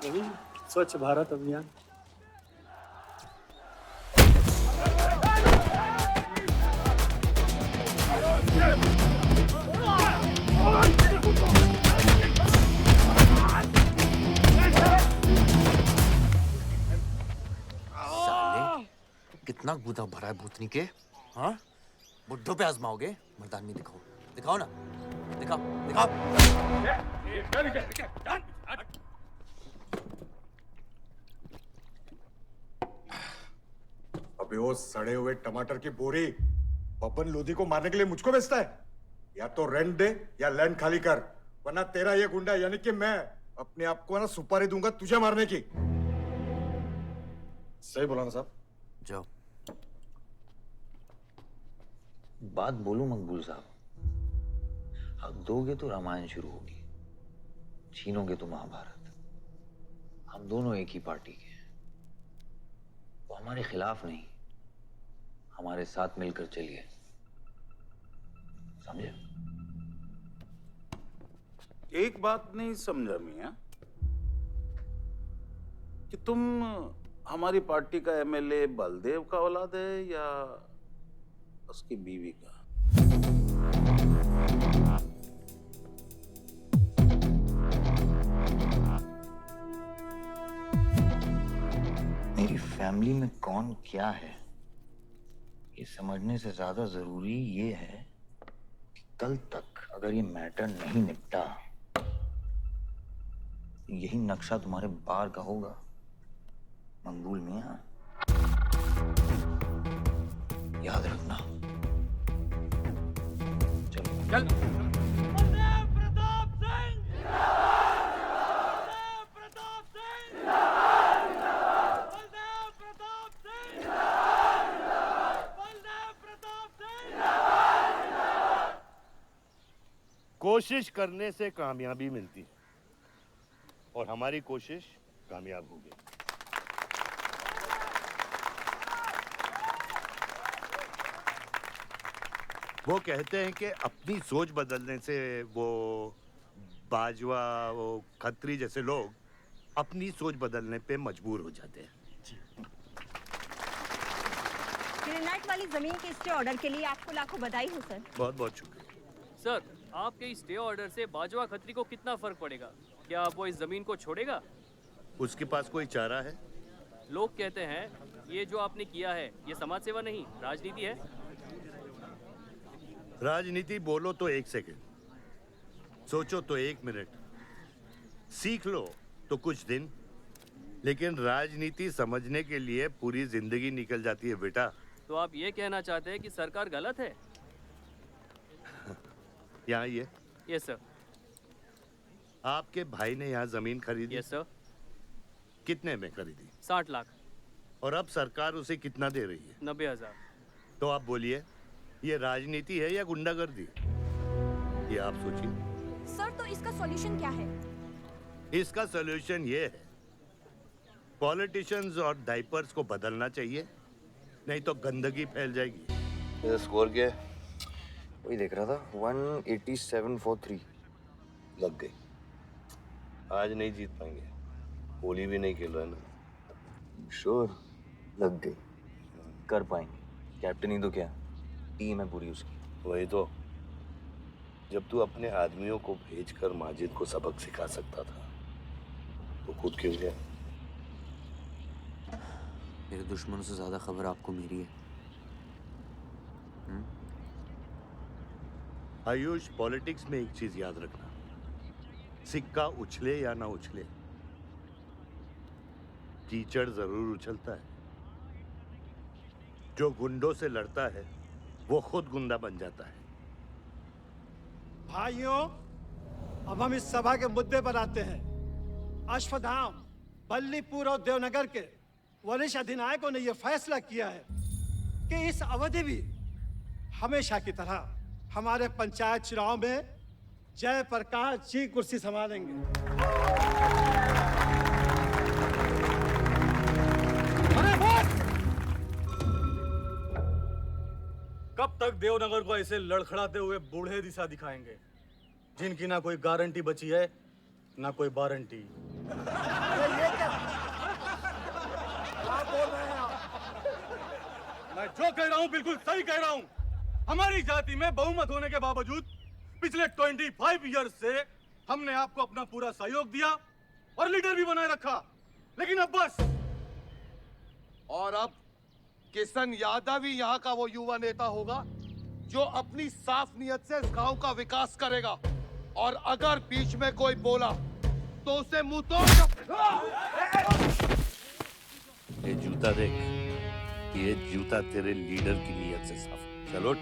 वही स्वच्छ भारत अभियान। कितना गुदा भरा है भूतनी के। हाँ, बुड्ढों पे आजमाओगे? मर्दानगी दिखाओ, दिखाओ ना, दिखाओ, दिखाओ। अबे वो सड़े हुए टमाटर की बोरी बब्बन लोधी को मारने के लिए मुझको बेचता है। या तो रेंट दे या लैंड खाली कर, वरना तेरा ये गुंडा यानी कि मैं अपने आप को ना सुपारी दूंगा तुझे मारने की। सही बोला ना साहब? जाओ। बात बोलूं मकबूल साहब, हक दोगे तो रामायण शुरू होगी, छीनोगे तो महाभारत। हम दोनों एक ही पार्टी के हैं, वो हमारे खिलाफ नहीं, हमारे साथ मिलकर चलिए, समझे? एक बात नहीं समझा मियां, कि तुम हमारी पार्टी का एमएलए बलदेव का औलाद है या उसकी बीवी का? मेरी फैमिली में कौन क्या है ये समझने से ज्यादा जरूरी ये है कि कल तक अगर ये मैटर नहीं निपटा, यही नक्शा तुम्हारे बार का होगा मंगूल मियां, याद रखना। चलो चल। कोशिश करने से कामयाबी मिलती है और हमारी कोशिश कामयाब होगी। वो कहते हैं कि अपनी सोच बदलने से वो बाजवा, वो खत्री जैसे लोग अपनी सोच बदलने पे मजबूर हो जाते हैं। ग्रेनाइट वाली जमीन के स्टे ऑर्डर के लिए आपको लाखों बधाई हो सर। बहुत बहुत शुक्रिया सर। आपके इस स्टे ऑर्डर से बाजवा खत्री को कितना फर्क पड़ेगा? क्या वो इस जमीन को छोड़ेगा? उसके पास कोई चारा है? लोग कहते हैं ये जो आपने किया है ये समाज सेवा नहीं राजनीति है। राजनीति बोलो तो 1 सेकंड, सोचो तो 1 मिनट, सीख लो तो कुछ दिन, लेकिन राजनीति समझने के लिए पूरी जिंदगी निकल जाती है बेटा। तो आप ये कहना चाहते हैं कि सरकार गलत है? यहाँ ये यस सर। आपके भाई ने यहाँ जमीन खरीदी? Yes sir. कितने में खरीदी? 60 लाख। और अब सरकार उसे कितना दे रही है? 90,000। तो आप बोलिए, ये राजनीति है या गुंडागर्दी? ये आप सोचिए। सर तो इसका सॉल्यूशन क्या है? इसका सॉल्यूशन ये है, पॉलिटिशियंस और डाइपर्स को बदलना चाहिए, नहीं तो गंदगी फैल जाएगी। ये स्कोर क्या है? वही देख रहा था, 187 for 3 लग गई। आज नहीं जीत पाएंगे, होली भी नहीं खेल रहा है ना। श्योर लग गई, कर पाएंगे। कैप्टन ही तो क्या, टीम है पूरी उसकी। वही तो, जब तू अपने आदमियों को भेजकर माजिद को सबक सिखा सकता था तो खुद क्यों गया? मेरे दुश्मनों से ज्यादा खबर आपको मेरी है। आयुष, पॉलिटिक्स में एक चीज याद रखना, सिक्का उछले या ना उछले, कीचड़ जरूर उछलता है। जो गुंडों से लड़ता है वो खुद गुंडा बन जाता है। भाइयों, अब हम इस सभा के मुद्दे पर आते हैं। अश्वत्थाम, बल्लीपुर और देवनगर के वरिष्ठ अधिनायकों ने यह फैसला किया है कि इस अवधि भी हमेशा की तरह हमारे पंचायत चुनाव में जयप्रकाश जी कुर्सी संभालेंगे। कब तक देवनगर को ऐसे लड़खड़ाते हुए बूढ़े दिशा दिखाएंगे, जिनकी ना कोई गारंटी बची है ना कोई वारंटी? ये मैं जो कह रहा हूँ बिल्कुल सही कह रहा हूँ। हमारी जाति में बहुमत होने के बावजूद पिछले 25 ईयर्स से हमने आपको अपना पूरा सहयोग दिया और लीडर भी बनाए रखा, लेकिन अब बस। और अब किशन यादव ही यहाँ का वो युवा नेता होगा जो अपनी साफ नियत से इस गांव का विकास करेगा। और अगर बीच में कोई बोला तो उसे मुंह तोड़। ये जूता देख, ये जूता तेरे लीडर की नीयत से साफ। चलो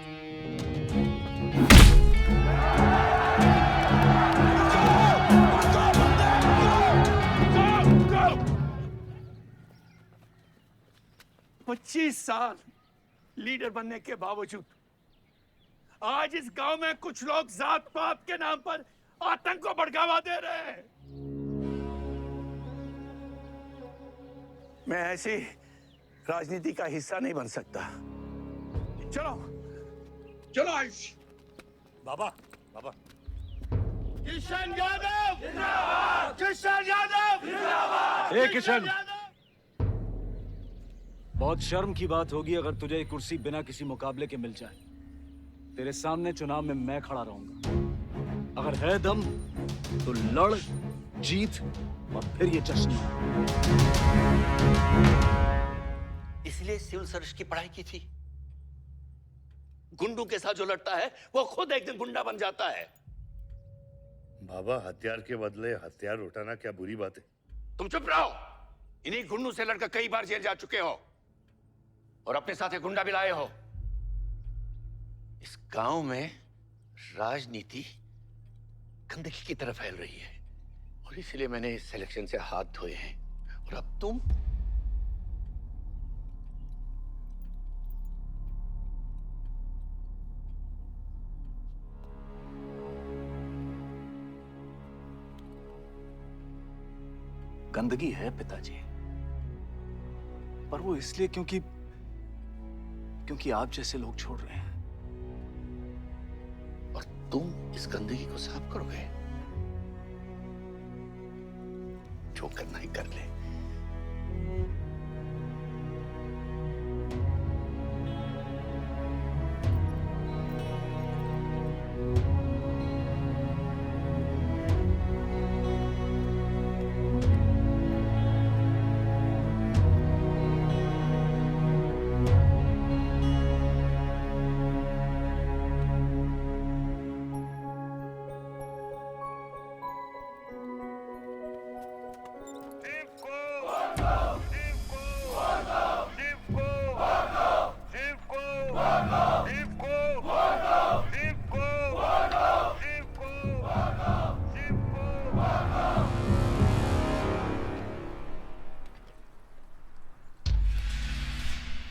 पच्चीस साल लीडर बनने के बावजूद आज इस गांव में कुछ लोग जात पात के नाम पर आतंक को बढ़ावा दे रहे हैं। मैं ऐसी राजनीति का हिस्सा नहीं बन सकता। चलो चलो आयुष। बाबा, बाबा। किशन यादव जिंदाबाद, किशन यादव जिंदाबाद। ए किशन, बहुत शर्म की बात होगी अगर तुझे ये कुर्सी बिना किसी मुकाबले के मिल जाए। तेरे सामने चुनाव में मैं खड़ा रहूंगा। अगर है दम तो लड़, जीत और फिर ये जश्न। इसलिए सिविल सर्विस की पढ़ाई की थी। गुंडों के साथ जो लड़ता है वो खुद एक दिन गुंडा बन जाता है। बाबा, हथियार के बदले हथियार उठाना क्या बुरी बात है? तुम चुप रहो। इन्हीं गुंडों से लड़कर कई बार जेल जा चुके हो और अपने साथ एक गुंडा भी लाए हो। इस गांव में राजनीति गंदगी की तरह फैल रही है और इसलिए मैंने इस सिलेक्शन से हाथ धोए हैं। और अब तुम गंदगी है पिताजी, पर वो इसलिए क्योंकि आप जैसे लोग छोड़ रहे हैं। और तुम इस गंदगी को साफ करोगे। जो करना ही कर ले।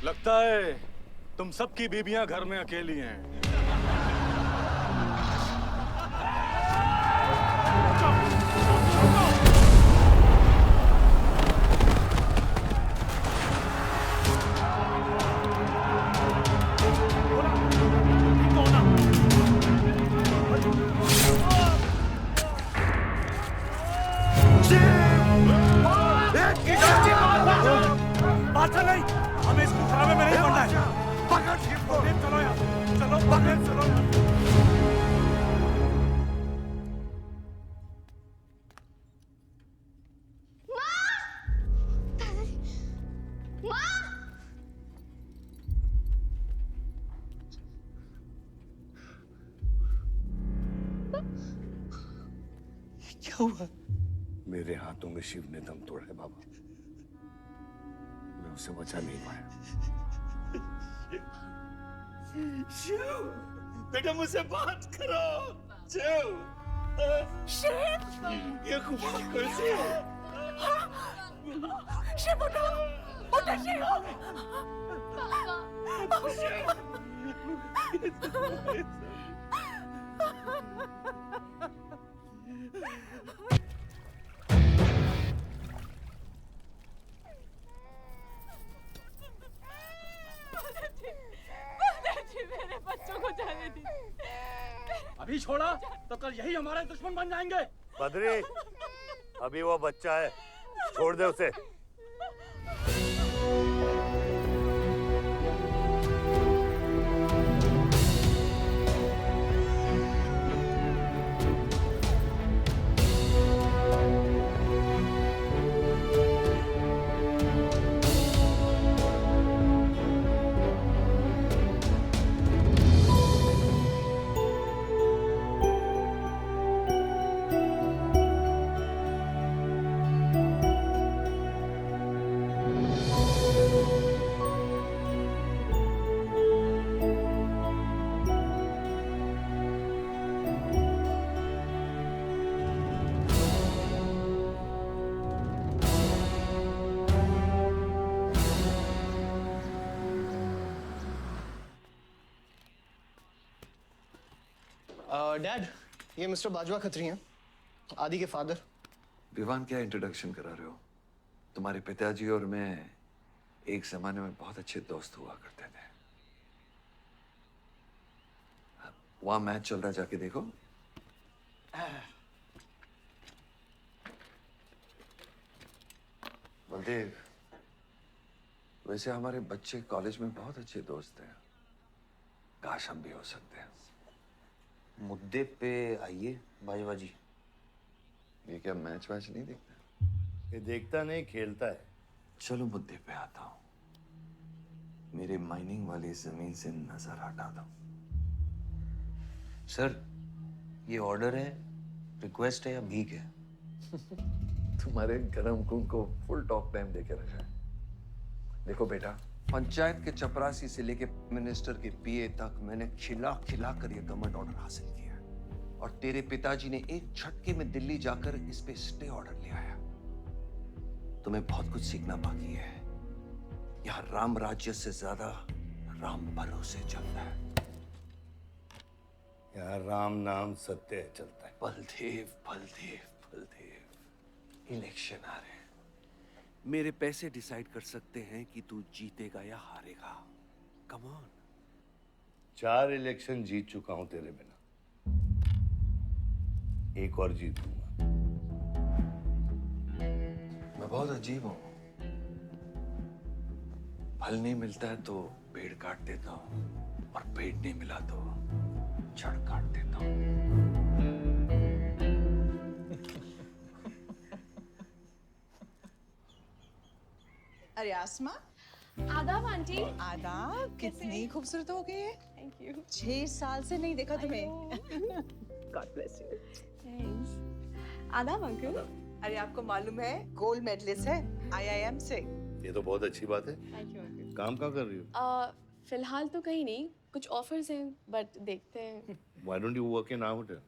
लगता है तुम सबकी बीबियां घर में अकेली हैं। बात नहीं, हमें इसको खराबे में नहीं पड़ना है। पकड़ को। चलो यार, चलो पकड़, चलो। क्या हुआ? मेरे हाथों में शिव ने दम तोड़ा है बाबा। मैं उसे बचा नहीं पाया। शिव, बेटा मुझसे बात करो। शिव, ये खुमार कैसे है? शिव उठो, उठो शिव। मेरे बच्चों को जाने दी। अभी छोड़ा तो कल यही हमारे दुश्मन बन जाएंगे। बद्री, अभी वो बच्चा है, छोड़ दे उसे। डैड, ये मिस्टर बाजवा खत्री हैं, आदि के फादर। विवान, क्या इंट्रोडक्शन करा रहे हो? तुम्हारे पिताजी और मैं एक जमाने में बहुत अच्छे दोस्त हुआ करते थे। वहां मैच चल रहा, जाके देखो। बलदेव, वैसे हमारे बच्चे कॉलेज में बहुत अच्छे दोस्त हैं। काश हम भी हो सकते हैं। मुद्दे पे आइए बाजवा जी। ये क्या मैच वैच नहीं देखता? ये देखता नहीं, खेलता है। चलो मुद्दे पे आता हूं। मेरे माइनिंग वाली जमीन से नजर हटा दो। सर, ये ऑर्डर है, रिक्वेस्ट है या भीख है? तुम्हारे गरम खून को फुल टॉक टाइम देके रखा है। देखो बेटा, पंचायत के चपरासी से लेके मिनिस्टर के पीए तक मैंने खिला खिला कर ये गवर्नमेंट ऑर्डर हासिल किया, और तेरे पिताजी ने एक झटके में दिल्ली जाकर इस पे स्टे ऑर्डर ले आया। तुम्हें बहुत कुछ सीखना बाकी है। यहाँ राम राज्य से ज्यादा राम भरोसे चलता है। यहाँ राम नाम सत्य चलता है। बलदेव, बलदेव, बलदेव, इलेक्शन आ रहे हैं। मेरे पैसे डिसाइड कर सकते हैं कि तू जीतेगा या हारेगा। Come on. 4 इलेक्शन जीत चुका हूं तेरे बिना, एक और जीतूंगा। मैं बहुत अजीब हूं। फल नहीं मिलता है तो पेड़ काट देता हूं, और पेड़ नहीं मिला तो जड़ काट देता हूं। अरे आसमा, आदाब आंटी। आदाब, कितनी खूबसूरत हो गई है। Thank you. 6 साल से नहीं देखा तुम्हें। God bless you. थैंक्स। आदाब अंकल। अरे आपको मालूम है गोल्ड मेडलिस्ट है IIM से। ये तो बहुत अच्छी बात है। Thank you uncle. काम क्या कर रही हो? फिलहाल तो कहीं नहीं, कुछ ऑफर्स हैं, बट देखते हैं। Why don't you work in our hotel?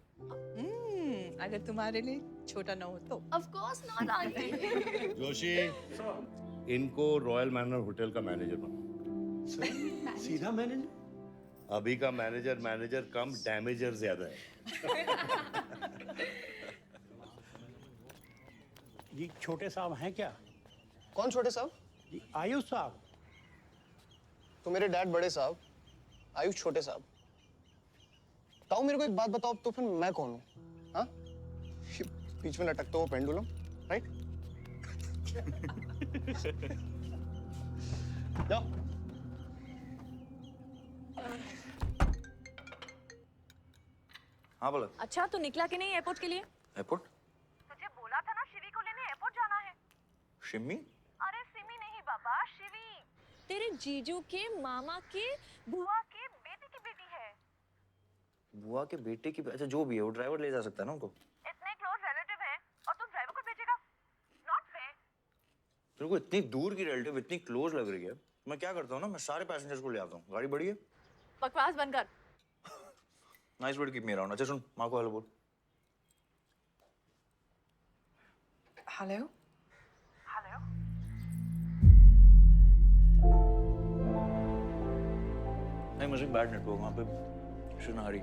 अगर तुम्हारे लिए छोटा ना हो तो। Of course not aunty. Joshi, इनको रॉयल मैनर होटल का मैनेजर बनो। सीधा मैनेजर? अभी का मैनेजर कम, डैमेजर ज्यादा है। जी छोटे साहब हैं क्या? कौन छोटे साहब? जी आयुष साहब। तो मेरे डैड बड़े साहब, आयुष छोटे साहब। ताऊ, मेरे को एक बात बताओ, तो फिर मैं कौन हूँ? हाँ? बीच में लटकता हुआ पेंडुलम, राइट? जाओ। हाँ बोला। अच्छा, तो निकला कि नहीं एयरपोर्ट के लिए? एयरपोर्ट? तुझे बोला था ना शिवी को लेने एयरपोर्ट जाना है। शिमी? अरे सिमी नहीं बाबा, शिवी। तेरे जीजू के मामा के बुआ के बेटे की बेटी है। बुआ के बेटे की? अच्छा, जो भी है वो ड्राइवर ले जा सकता है ना उनको। इतने क्लोज रिलेटिव हैं और तुम ड्राइवर को भेजेगा? Not fair. तेरे को इतनी दूर की रिलेटिव इतनी क्लोज लग रही है। मैं क्या करता हूँ ना, मैं सारे पैसेंजर्स को ले आता हूँ। गाड़ी बड़ी है। बकवास बंद कर। Nice word, keep me around. अच्छा सुन, माँ को हेलो बोल। हेलो। हेलो। नहीं, मुझे बैड नेटवर्क वहाँ पे। शुन हरी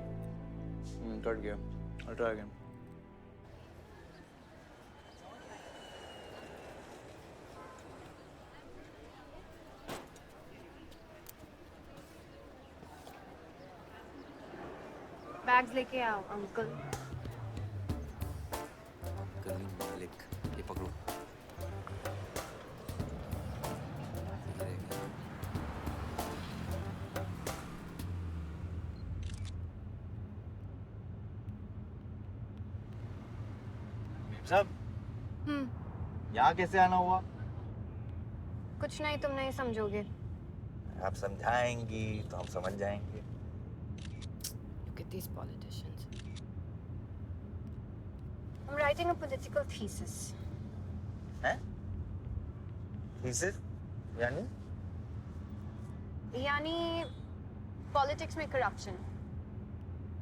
कट गया। I'll try again. बैग्स लेके आओ अंकल। कलीम मालिक, ये पकड़ो। साहब, यहाँ कैसे आना हुआ? कुछ नहीं, तुम नहीं समझोगे। आप समझाएंगी तो हम समझ जाएंगे। Look at these politicians. I'm writing a political thesis. हैं? Thesis? यानी? यानी पॉलिटिक्स में करप्शन।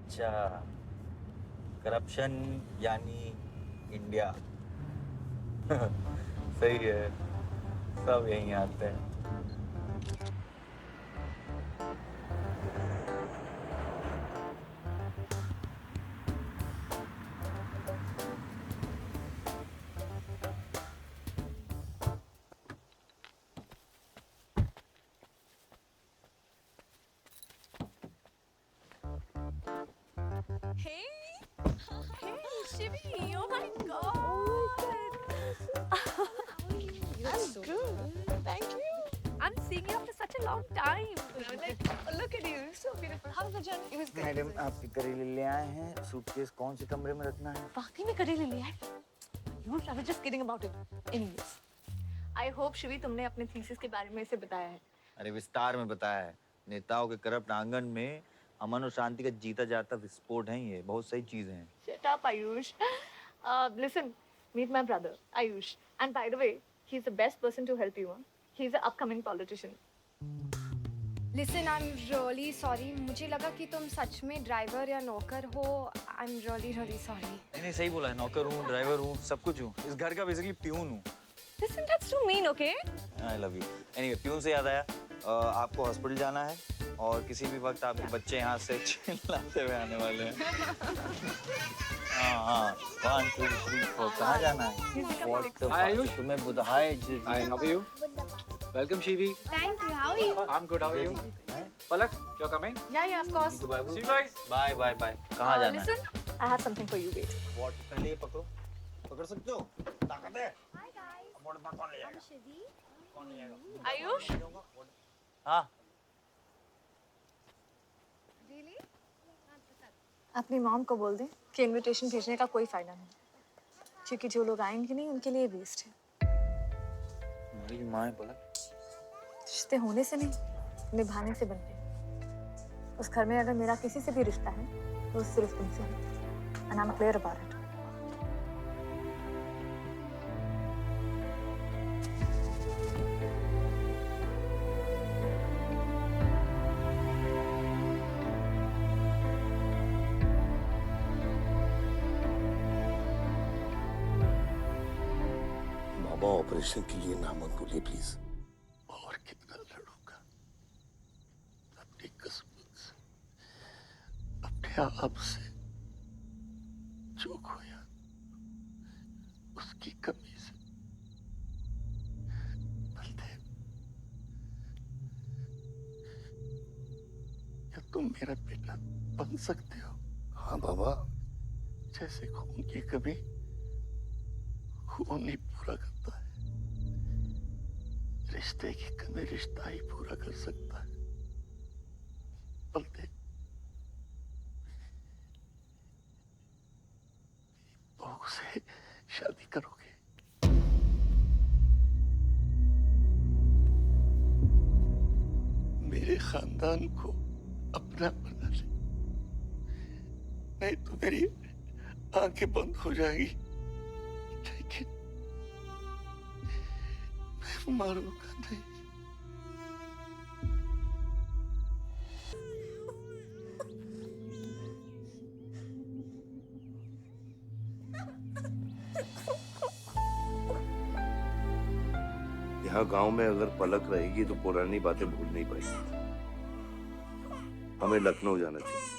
अच्छा, करप्शन यानी इंडिया। सही है, सब यहीं आते हैं। Hey, hey, Shivi! Oh my God! I'm good. Thank you. I'm seeing you after such a long time. Like, look at you, so beautiful. How was the journey? It was good. Madam आपके करेले ले आए हैं suitcase कौन से कमरे में रखना है वाकई में करेले लिया है? You I was just kidding about it. Anyways, I hope Shivi तुमने अपने थीसिस के बारे में इसे बताया है. अरे विस्तार में बताया है नेताओं के करप्ट आंगन में अमन और शांति का जीता जाता विस्फोट है ये बहुत सही चीजें हैं Shut up, Ayush. Listen, meet my brother, Ayush. And by the way, he's the best person to help you. Huh? He's an upcoming politician. Listen, I'm really sorry. मुझे लगा कि तुम सच में ड्राइवर या नौकर हो. I'm really sorry. नहीं सही बोला है नौकर हूँ ड्राइवर हूँ सब कुछ हूँ इस घर का बेसिकली प्यून हूँ Listen, that's too mean, okay? I love you anyway peon से याद आया आपको हॉस्पिटल जाना है और किसी भी वक्त आपके बच्चे यहाँ से चिल्लाते हुए आने वाले हैं हाँ 1 2 3 4 कहाँ जाना है Hi, Ayush. तुम्हें बुधाए Hi, how are you? Welcome, Shivi. Thank you. How are you? I'm good. How are you? Palak, you're coming? Yeah, of course. See you guys. Bye bye bye कहाँ जाना है Listen, I have something for you. Wait. What पहले ये पकड़ो पकड़ सकते हो ताकत है वोट में कौन ले जाएगा कौन ले जाएगा Ayush? हाँ अपनी मॉम को बोल दे कि इनविटेशन भेजने का कोई फायदा नहीं, क्योंकि जो लोग आएंगे नहीं उनके लिए वेस्ट है. मेरी माँ है पलक रिश्ते होने से नहीं, निभाने से बनते हैं. उस घर में अगर मेरा किसी से भी रिश्ता है तो सिर्फ तुमसे है. And I'm clear about it. Baba operation के लिए ना मत बोलिए प्लीज और कितना लड़ूंगा अपनी किस्मत से अपने आप से जो खोया उसकी कमी से बलदेव क्या तुम मेरा बेटा बन सकते हो हाँ बाबा जैसे खून की कमी खून ही पूरा करता है रिश्ते की कमी रिश्ता ही पूरा कर सकता है बलदेव बहू से शादी करोगे मेरे खानदान को अपना बना ले नहीं तो मेरी आंखें बंद हो जाएगी लेकिन मैं मारूंगा नहीं यहाँ गांव में अगर पलक रहेगी तो पुरानी बातें भूल नहीं पाएगी हमें लखनऊ जाना चाहिए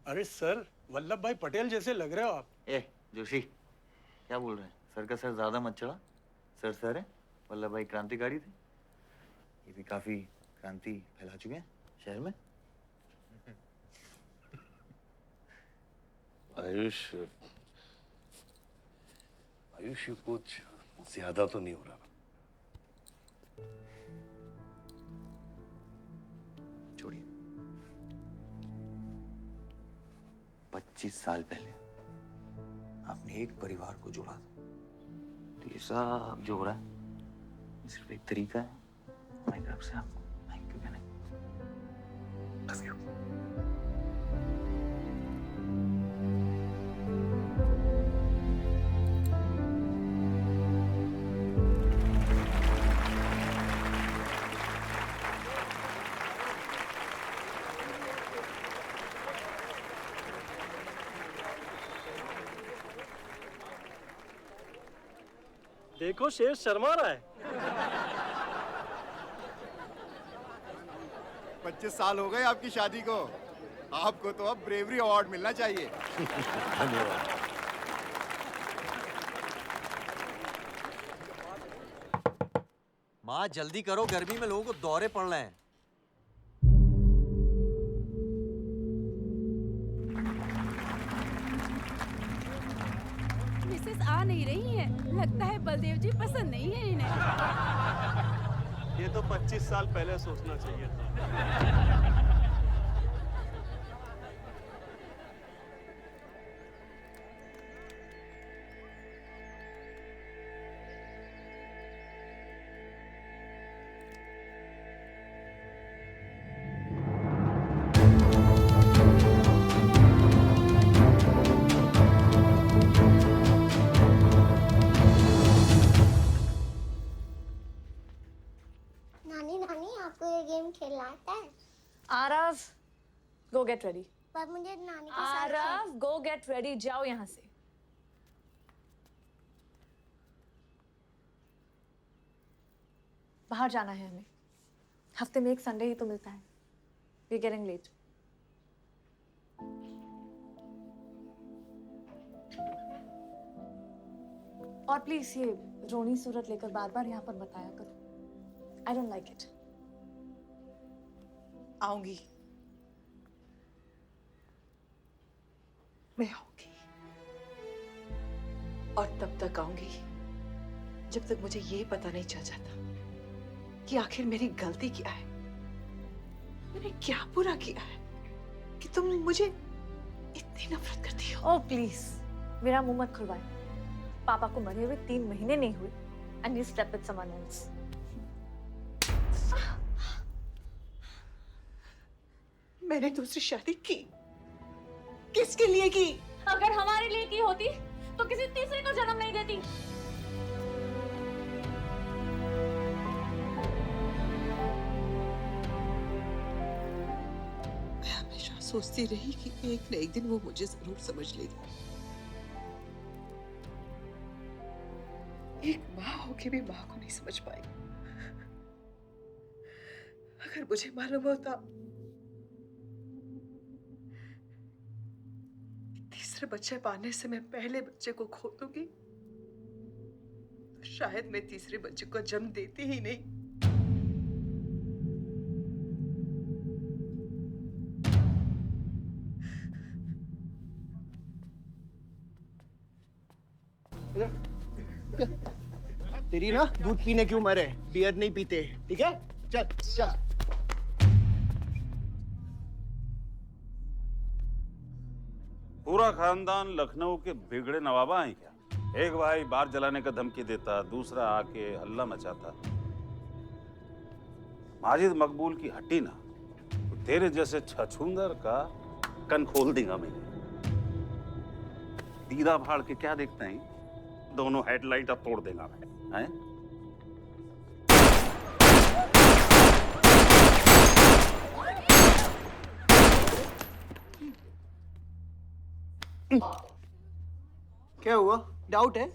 अरे सर, वल्लभ भाई पटेल जैसे लग रहे हो आप. ए जोशी क्या बोल रहे हैं सर का सर ज्यादा मत चढ़ा सर है वल्लभ भाई क्रांतिकारी थे ये भी काफी क्रांति फैला चुके हैं शहर में आयुष आयुष ये कुछ ज्यादा तो नहीं हो रहा छोड़िए 25 साल पहले आपने एक परिवार को जोड़ा था तो ये सब जोड़ा है सिर्फ एक तरीका है हमारी तरफ से आपको थैंक यू कहने लव यू देखो शेर शर्मा रहा है। 25 साल हो गए आपकी शादी को। आपको तो अब ब्रेवरी अवार्ड मिलना चाहिए। धन्यवाद। माँ जल्दी करो, गर्मी में लोगों को दौरे पड़ रहे हैं। मिसेस आ नहीं रही है, लगता है बलदेव जी पसंद नहीं है इन्हें। ये तो 25 साल पहले सोचना चाहिए था। नानी नानी आपको ये गेम खेलना आता है? आरव, गो गेट रेडी। पर मुझे नानी के साथ आरव, गो गेट रेडी, जाओ यहाँ से। बाहर जाना है हमें। हफ्ते में एक संडे ही तो मिलता है। We are getting late. और प्लीज ये रोनी सूरत लेकर बार बार यहाँ पर बताया करो। I don't like it. आऊंगी, मैं आऊंगी, और तब तक आऊंगी जब तक मुझे ये पता नहीं चल जाता कि आखिर मेरी गलती क्या है। मैंने क्या बुरा किया है कि तुम मुझे इतनी नफरत करती हो? ओह प्लीज, मेरा मुंह मत खुलवाए। पापा को मरे हुए 3 महीने नहीं हुए and you slept with someone else. मैंने दूसरी शादी की, किसके लिए की? अगर हमारे लिए की होती तो किसी तीसरे को जन्म नहीं देती। मैं हमेशा सोचती रही कि एक न एक दिन वो मुझे जरूर समझ लेगी। एक माँ होके भी माँ को नहीं समझ पाई। अगर मुझे मालूम होता तीसरे बच्चे पाने से मैं पहले बच्चे को खो दूंगी, तो शायद मैं तीसरे बच्चे को जन्म देती ही नहीं। तेरी ना दूध पीने की उम्र है, बियर नहीं पीते, ठीक है? चल चल। पूरा खानदान लखनऊ के बिगड़े नवाबा हैं क्या? एक भाई बार जलाने का धमकी देता, दूसरा आके हल्ला मचाता। माजिद मकबूल की हट्टी ना, तो तेरे जैसे छछूंदर का कन खोल देगा मैं। दीदा फाड़ के क्या देखते हैं? दोनों हेडलाइट अब तोड़ देगा मैं, हैं? क्या हुआ? डाउट है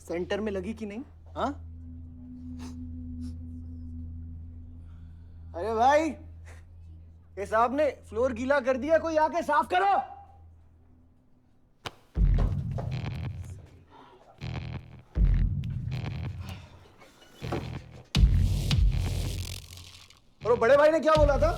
सेंटर में लगी कि नहीं? हाँ? अरे भाई, ये साहब ने फ्लोर गीला कर दिया, कोई आके साफ करो। और बड़े भाई ने क्या बोला था?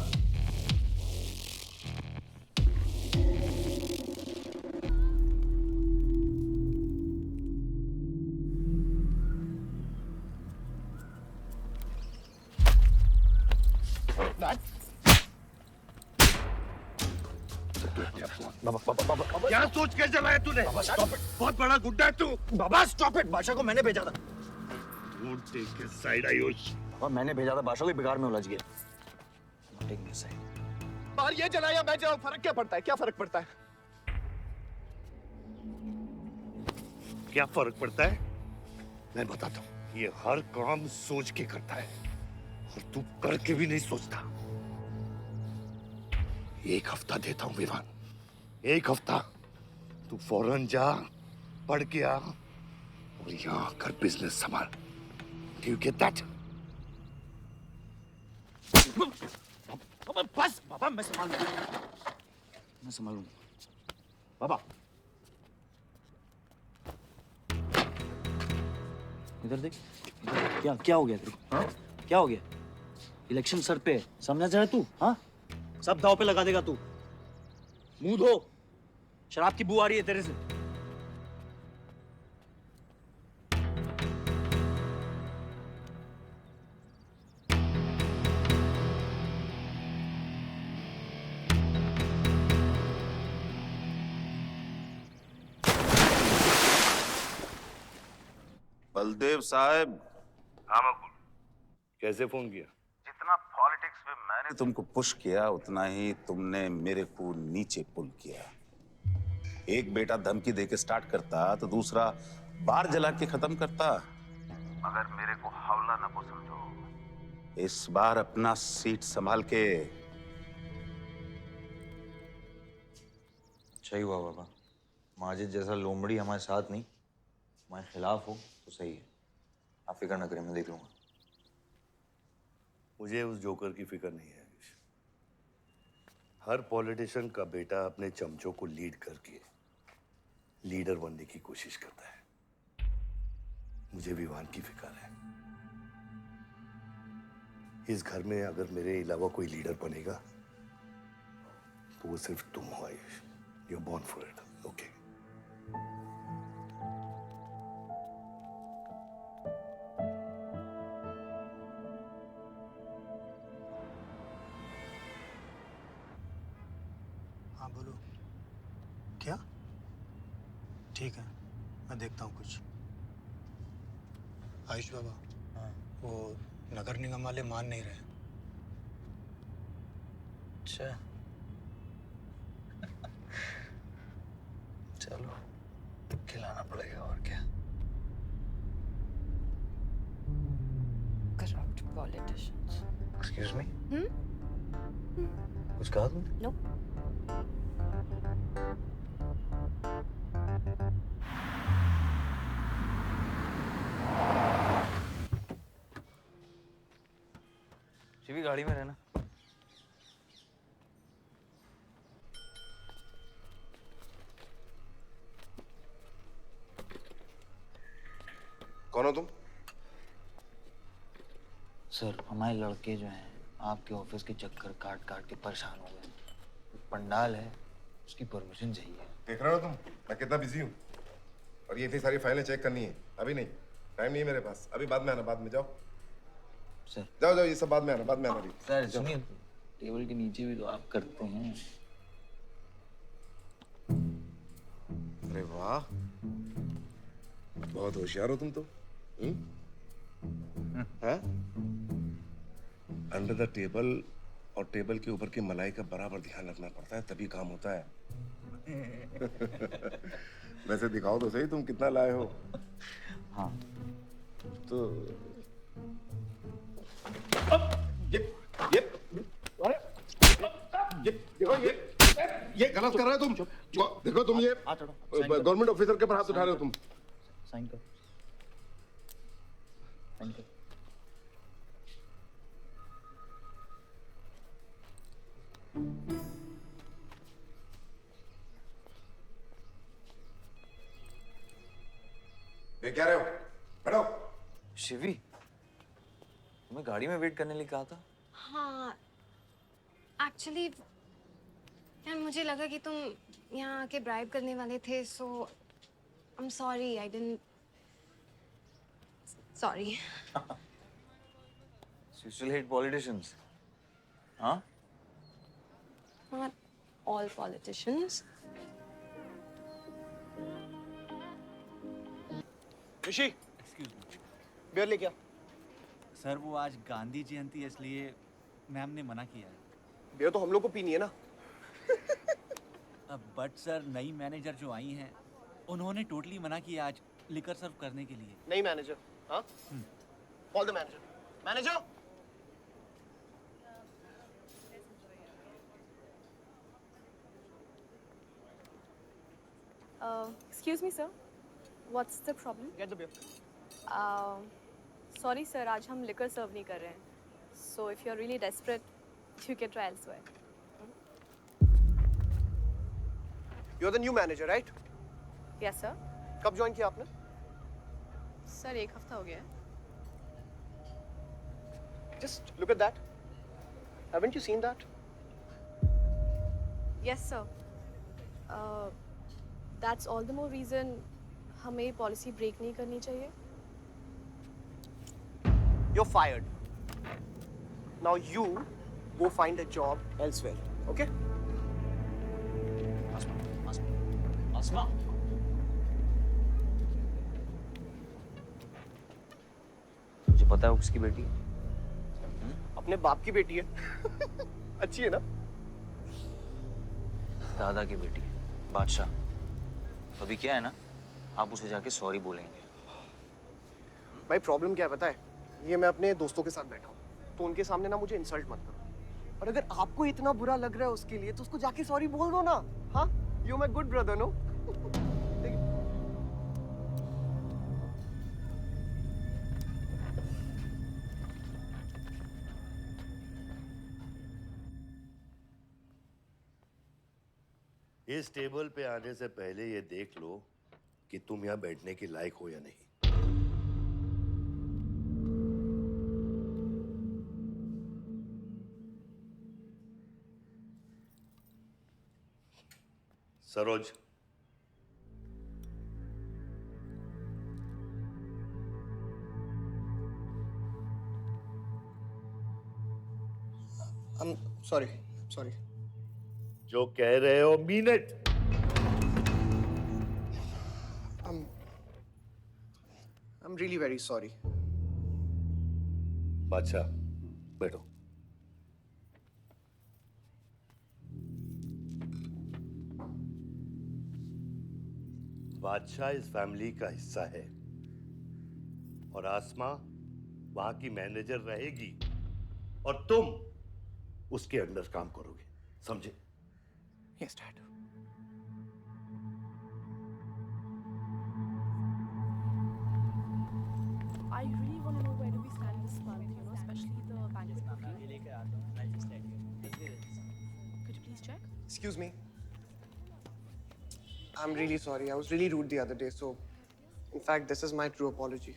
क्या सोच के चलाया तूने? बहुत बड़ा गुड्डा है तू। बाबा स्टॉप इट, बादशाह को मैंने भेजा था। साइड आयुष, बाबा मैंने भेजा था, बादशाह को बिगाड़ में उलझ गया। बाहर ये जलाया मैं जलाऊं, फर्क क्या पड़ता है? क्या फर्क पड़ता है? क्या फर्क पड़ता है? मैं बताता हूँ। ये हर काम सोच के करता है और तू करके भी नहीं सोचता। एक हफ्ता देता हूँ विवान, एक हफ्ता। तू फौरन जा, पढ़ के आ और यहाँ आकर बिजनेस संभाल। Do you get that? बस बाबा, मैं संभालूंगा बाबा। इधर देख, क्या क्या हो गया तेरे को? हाँ, क्या हो गया? इलेक्शन सर पे, समझा जाए तू? हाँ, सब दाव पे लगा देगा तू। मुंह धो, शराब की बू आ रही है तेरे से। बलदेव साहब। हाँ मकुल, कैसे फोन किया? जितना पॉलिटिक्स में मैंने तुमको पुश किया, उतना ही तुमने मेरे को नीचे पुल किया। एक बेटा धमकी देके स्टार्ट करता तो दूसरा बार जला के खत्म करता। मगर मेरे को हौला ना को समझो। इस बार अपना सीट संभाल के। सही हुआ बाबा, माजिद जैसा लोमड़ी हमारे साथ नहीं, हमारे खिलाफ हो तो सही है। आप फिक्र ना करें, मैं देख लूंगा। मुझे उस जोकर की फिक्र नहीं है। हर पॉलिटिशियन का बेटा अपने चमचों को लीड करके लीडर बनने की कोशिश करता है। मुझे विवान की फिक्र है। इस घर में अगर मेरे अलावा कोई लीडर बनेगा तो वो सिर्फ तुम हो Ayush. You are born for it, okay? हाँ बोलो। क्या? ठीक है, मैं देखता हूँ कुछ। आयुष बाबा, हाँ, वो नगर निगम वाले मान नहीं रहे। अच्छा, चलो खिलाना पड़ेगा और क्या। Corrupt politicians. Excuse me, Hmm? कुछ कहा तुमने? No. शिवी गाड़ी में रहना। कौन हो तुम? सर, हमारे लड़के जो हैं आपके ऑफिस के चक्कर काट काट के परेशान हो गए। पंडाल है, उसकी परमिशन चाहिए। देख रहे हो तुम मैं कितना बिजी हूँ, और ये इतनी सारी फाइलें चेक करनी है। अभी नहीं, टाइम नहीं है मेरे पास। अभी बाद में आना, बाद में। जाओ सर, जाओ जाओ, ये सब बाद में आना, बाद में आना। अभी सर सुनिए, टेबल के नीचे भी तो आप करते हैं। अरे वाह, बहुत होशियार हो तुम तो। अंडर द टेबल और टेबल के ऊपर की मलाई का बराबर ध्यान रखना पड़ता है, तभी काम होता है। वैसे दिखाओ तो सही तुम कितना लाए हो। हाँ तो ये गलत कर रहे हो तुम। देखो तुम ये गवर्नमेंट ऑफिसर के ऊपर हाथ उठा रहे हो तुम। साइन कर, साइन कर। ये क्या रहे हो? बैठो। शिवी, तुम्हें गाड़ी में वेट करने लिए कहा था। हाँ, एक्चुअली यार मुझे लगा कि तुम यहाँ आके ब्राइब करने वाले थे, so I am sorry, I didn't, sorry. You still hate politicians, huh? Not all politicians. Rishi, excuse me beer ले क्या? सर, वो आज गांधी जयंती है, इसलिए मैम ने मना किया है। बियर तो हम लोग को पीनी है ना। बट सर, नई मैनेजर जो आई हैं उन्होंने टोटली मना किया आज लिकर सर्व करने के लिए। नहीं मैनेजर, हाँ? Call the manager. Manager, Excuse me, sir. What's the problem? Get the beer. Sorry sir, आज हम liquor serve नहीं कर रहे हैं. So if you're really desperate, you can try elsewhere. You're the new manager, right? Yes sir. कब join किया आपने? Sir, 1 हफ्ता हो गया है. Just look at that. Haven't you seen that? Yes sir. That's all the more reason हमें policy break नहीं करनी चाहिए. You're fired. Now you go find a job elsewhere, okay? आसमा तुझे पता है वो किसकी बेटी है? अपने बाप की बेटी है. अच्छी है ना? दादा की बेटी है, बादशाह. तो अभी क्या है ना, आप उसे जाके सॉरी बोलेंगे. भाई प्रॉब्लम क्या है पता है? ये मैं अपने दोस्तों के साथ बैठा हूँ, तो उनके सामने ना मुझे इंसल्ट मत करो. और अगर आपको इतना बुरा लग रहा है उसके लिए, तो उसको जाके सॉरी बोल दो ना. हाँ, you my good brother, no? इस टेबल पे आने से पहले ये देख लो कि तुम यहाँ बैठने के लायक हो या नहीं. सरोज, sorry. जो कह रहे हो mean it. I'm really very sorry. बादशाह, बैठो. बादशाह इस फैमिली का हिस्सा है और आसमा वहां की मैनेजर रहेगी और तुम उसके अंडर काम करोगे, समझे? Yes, Dad. I really want to know where do we stand this month, you know, especially the banquet booking. Could you please check? Excuse me. I'm really sorry. I was really rude the other day, so in fact, this is my true apology.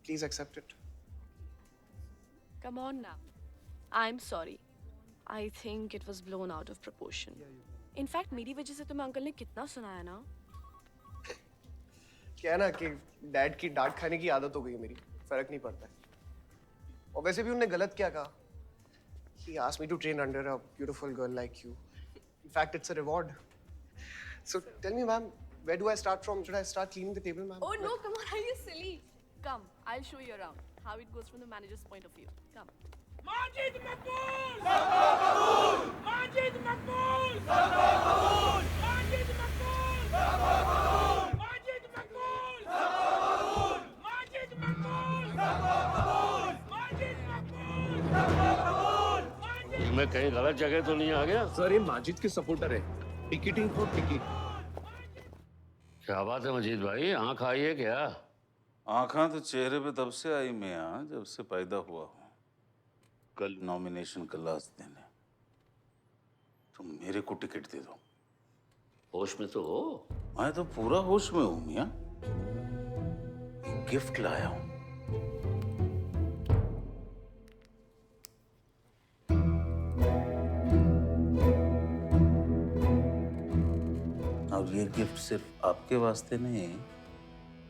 Please accept it. Come on now. I'm sorry. I think it was blown out of proportion. In fact, मेरी वजह से तुम्हें uncle ने कितना सुनाया ना? क्या है ना कि डैड की डांट खाने की आदत हो गई है मेरी. फर्क नहीं पड़ता है. और वैसे भी उन्होंने गलत क्या कहा? He asked me to train under a beautiful girl like you. In fact, it's a reward. So tell me, ma'am, where do I start from? Should I start cleaning the table, ma'am? Oh no, come on, are you silly? Come, I'll show you around how it goes from the manager's point of view. Come. Majid मकबूल! सबका कबूल! माजिद मकबूल! सबका कबूल! माजिद मकबूल! सबका कबूल! माजिद मकबूल! सबका कबूल! माजिद मकबूल! सबका कबूल! माजिद मकबूल! सबका कबूल! मैं कहीं गलत जगह तो नहीं आ गया? सर, ये माजिद के सपोर्टर है. Ticketing for ticket. क्या बात है मजीद भाई, आंख आई है क्या? आंखें तो चेहरे पे तब से आई मियां जब से पैदा हुआ हूँ. कल नॉमिनेशन का लास्ट दिन है. तुम मेरे को टिकट दे दो. होश में तो हो? मैं तो पूरा होश में हूँ मियां. गिफ्ट लाया हूँ. और ये गिफ्ट सिर्फ आपके वास्ते नहीं,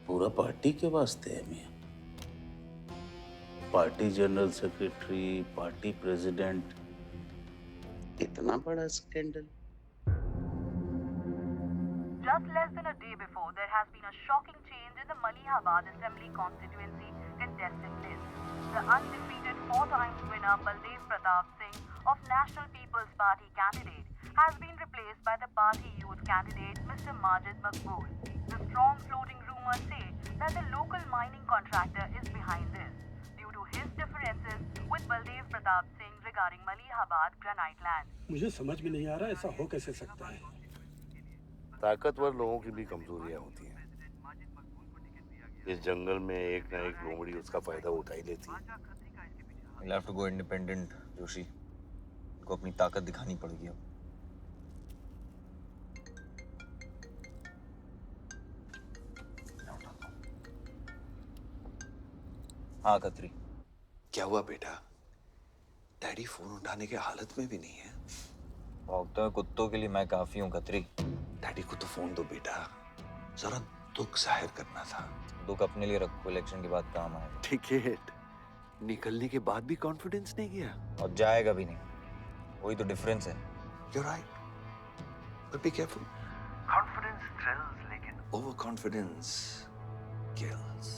पूरा पार्टी के वास्ते है मियां. Party general secretary, party president, इतना बड़ा scandal. Just less than a day before, there has been a shocking change in the Malihabad Assembly constituency contestant list. The undefeated 4 times winner Baldev Pratap Singh of National People's Party candidate has been replaced by the party youth candidate Mr. Majid Maqbool. The strong floating rumors say that the local mining contractor is behind this due to his differences with Baldev Pratap Singh regarding Malihabad granite land. मुझे समझ में नहीं आ रहा ऐसा हो कैसे सकता है. ताकतवर लोगों की भी कमजोरियां होती हैं. इस जंगल में एक ना एक लोमड़ी उसका फायदा उठा ही लेती है। You'll have to go independent, Joshi. उनको अपनी ताकत दिखानी पड़ेगी अब। हाँ खत्री। क्या हुआ बेटा? डैडी फोन उठाने के हालत में भी नहीं है। भौंकते हुए कुत्तों के लिए मैं काफी हूँ खत्री। डैडी को तो फोन दो बेटा, जरा दुख जाहिर करना था। दुख अपने लिए रखो, इलेक्शन के बाद काम आएगा। टिकट निकलने के बाद भी कॉन्फिडेंस नहीं गया और जाएगा भी नहीं, वही तो डिफरेंस है। You're right, but be careful. Confidence thrills, लेकिन overconfidence kills.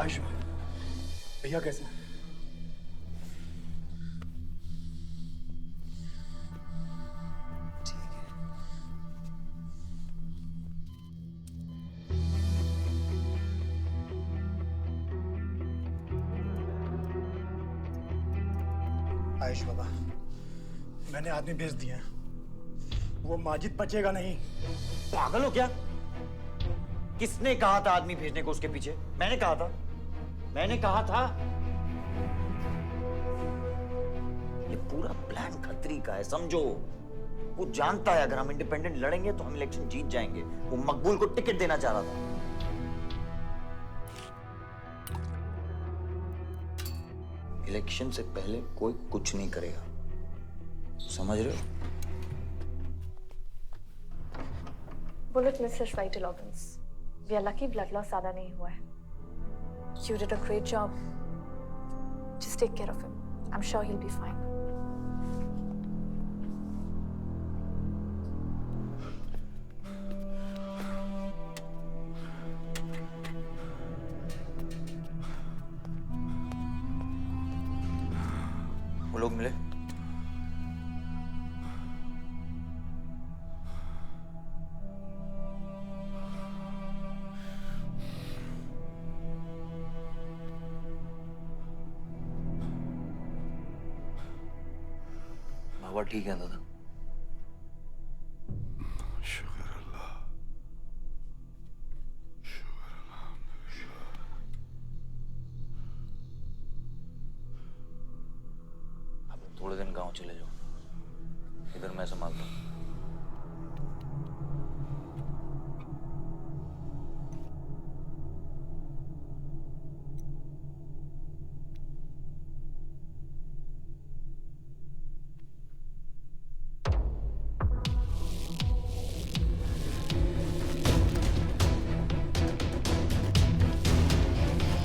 आयुष भैया कैसे हैं? आयुष बाबा, मैंने आदमी भेज दिए हैं। वो माजिद बचेगा नहीं। पागल हो क्या? किसने कहा था आदमी भेजने को उसके पीछे? मैंने कहा था। ये पूरा प्लान खत्री का है, समझो। वो जानता है अगर हम इंडिपेंडेंट लड़ेंगे तो हम इलेक्शन जीत जाएंगे। वो मकबूल को टिकट देना चाह रहा था। इलेक्शन से पहले कोई कुछ नहीं करेगा, समझ रहे हो? Bullet misses vital organs. We are lucky blood loss ज्यादा नहीं हुआ है। You did a great job. Just take care of him. I'm sure he'll be fine. वो लोग मिले? बाबा ठीक है दादा? शुक्र अल्लाह, शुक्र अल्लाह। थोड़े दिन गांव चले जाओ, इधर मैं संभालता हूँ।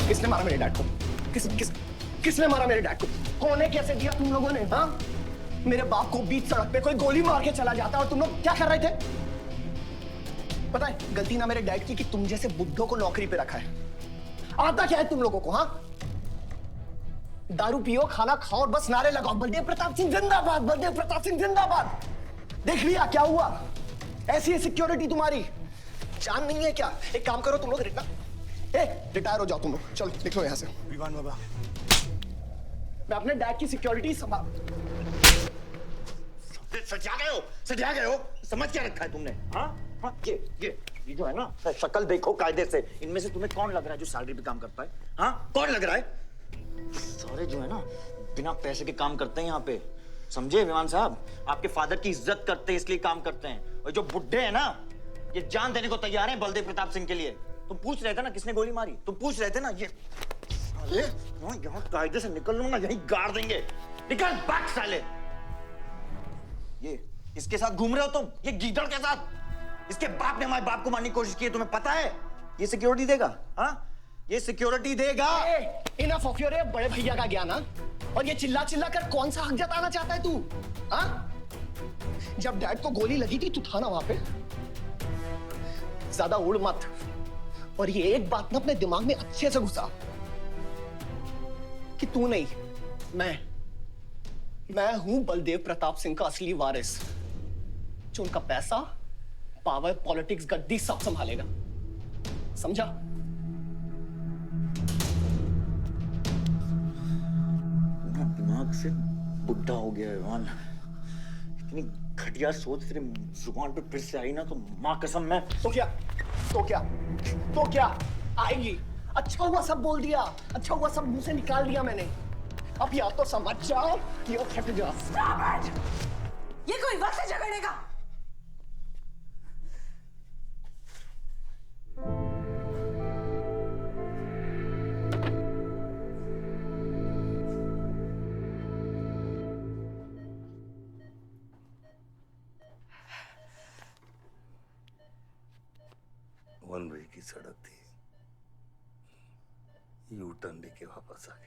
किसने मारा मेरे डैड को? किसने मारा मेरे डैड को? कौन है? कैसे किया तुम लोगों ने? हाँ, मेरे बाप को बीच सड़क पे कोई गोली मार के चला जाता और तुम लोग क्या कर रहे थे? पता है गलती ना मेरे डैड की कि तुम जैसे बुड्ढों को नौकरी पे रखा है। आता क्या है तुम लोगों को? हाँ, दारू पियो, खाना खाओ और बस नारे लगाओ, बलदेव प्रताप सिंह जिंदाबाद, बलदेव प्रताप सिंह जिंदाबाद। देख लिया क्या हुआ? ऐसी है सिक्योरिटी तुम्हारी। जान नहीं है क्या? एक काम करो तुम लोग, रिटायर हो जाओ तुम लोग, चलो निकलो यहाँ से। विवान बाबा, मैं अपने डैड की सिक्योरिटी संभाल। सजा गए हो, समझ क्या रखा है तुमने? हाँ हाँ, ये जो है ना, शक्ल देखो कायदे से, इनमें से तुम्हें कौन लग रहा है जो सैलरी पे काम करता है? हाँ, कौन लग रहा है? सारे जो है ना बिना पैसे के काम करते हैं यहाँ पे, समझे विमान साहब? आपके फादर की इज्जत करते हैं इसलिए काम करते हैं। और जो बुड्ढे हैं ना, ये जान देने को तैयार हैं बलदेव प्रताप सिंह के लिए। तुम पूछ रहे थे ना किसने गोली मारी? तुम पूछ रहे थे ना? ये साले यहाँ कायदे से निकल लूंगा, यहीं गाड़ देंगे। निकल भाग साले। ये इसके साथ घूम रहे हो तुम, ये गीदड़ के साथ। इसके बाप ने हमारे बाप को मारने की कोशिश की है, तुम्हें पता है? ये सिक्योरिटी देगा? हाँ, ये सिक्योरिटी देगा। इनफ ऑफ योर बड़े भैया का ज्ञान। और ये चिल्ला चिल्ला कर कौन सा हक जताना चाहता है तू? हाँ, जब डैड को गोली लगी थी तू था ना वहां पे? ज्यादा उड़ मत। और ये एक बात ना अपने दिमाग में अच्छे से घुसा कि तू नहीं, मैं हूं बलदेव प्रताप सिंह का असली वारिस, जो उनका पैसा, पावर, पॉलिटिक्स, गद्दी सब संभालेगा। समझा? दिमाग से बुढ़ा हो गया है मान। इतनी घटिया सोच तेरे जुबान पे फिर से आई ना तो मां कसम मैं तो क्या आएगी। अच्छा हुआ सब बोल दिया, अच्छा हुआ सब मुंह से निकाल दिया मैंने। अब या तो समझ जाओ या फट जाओ। ये कोई वक्त है झगड़ने का? वन वे की सड़क थी, यू टर्न लेके वापस आ गए।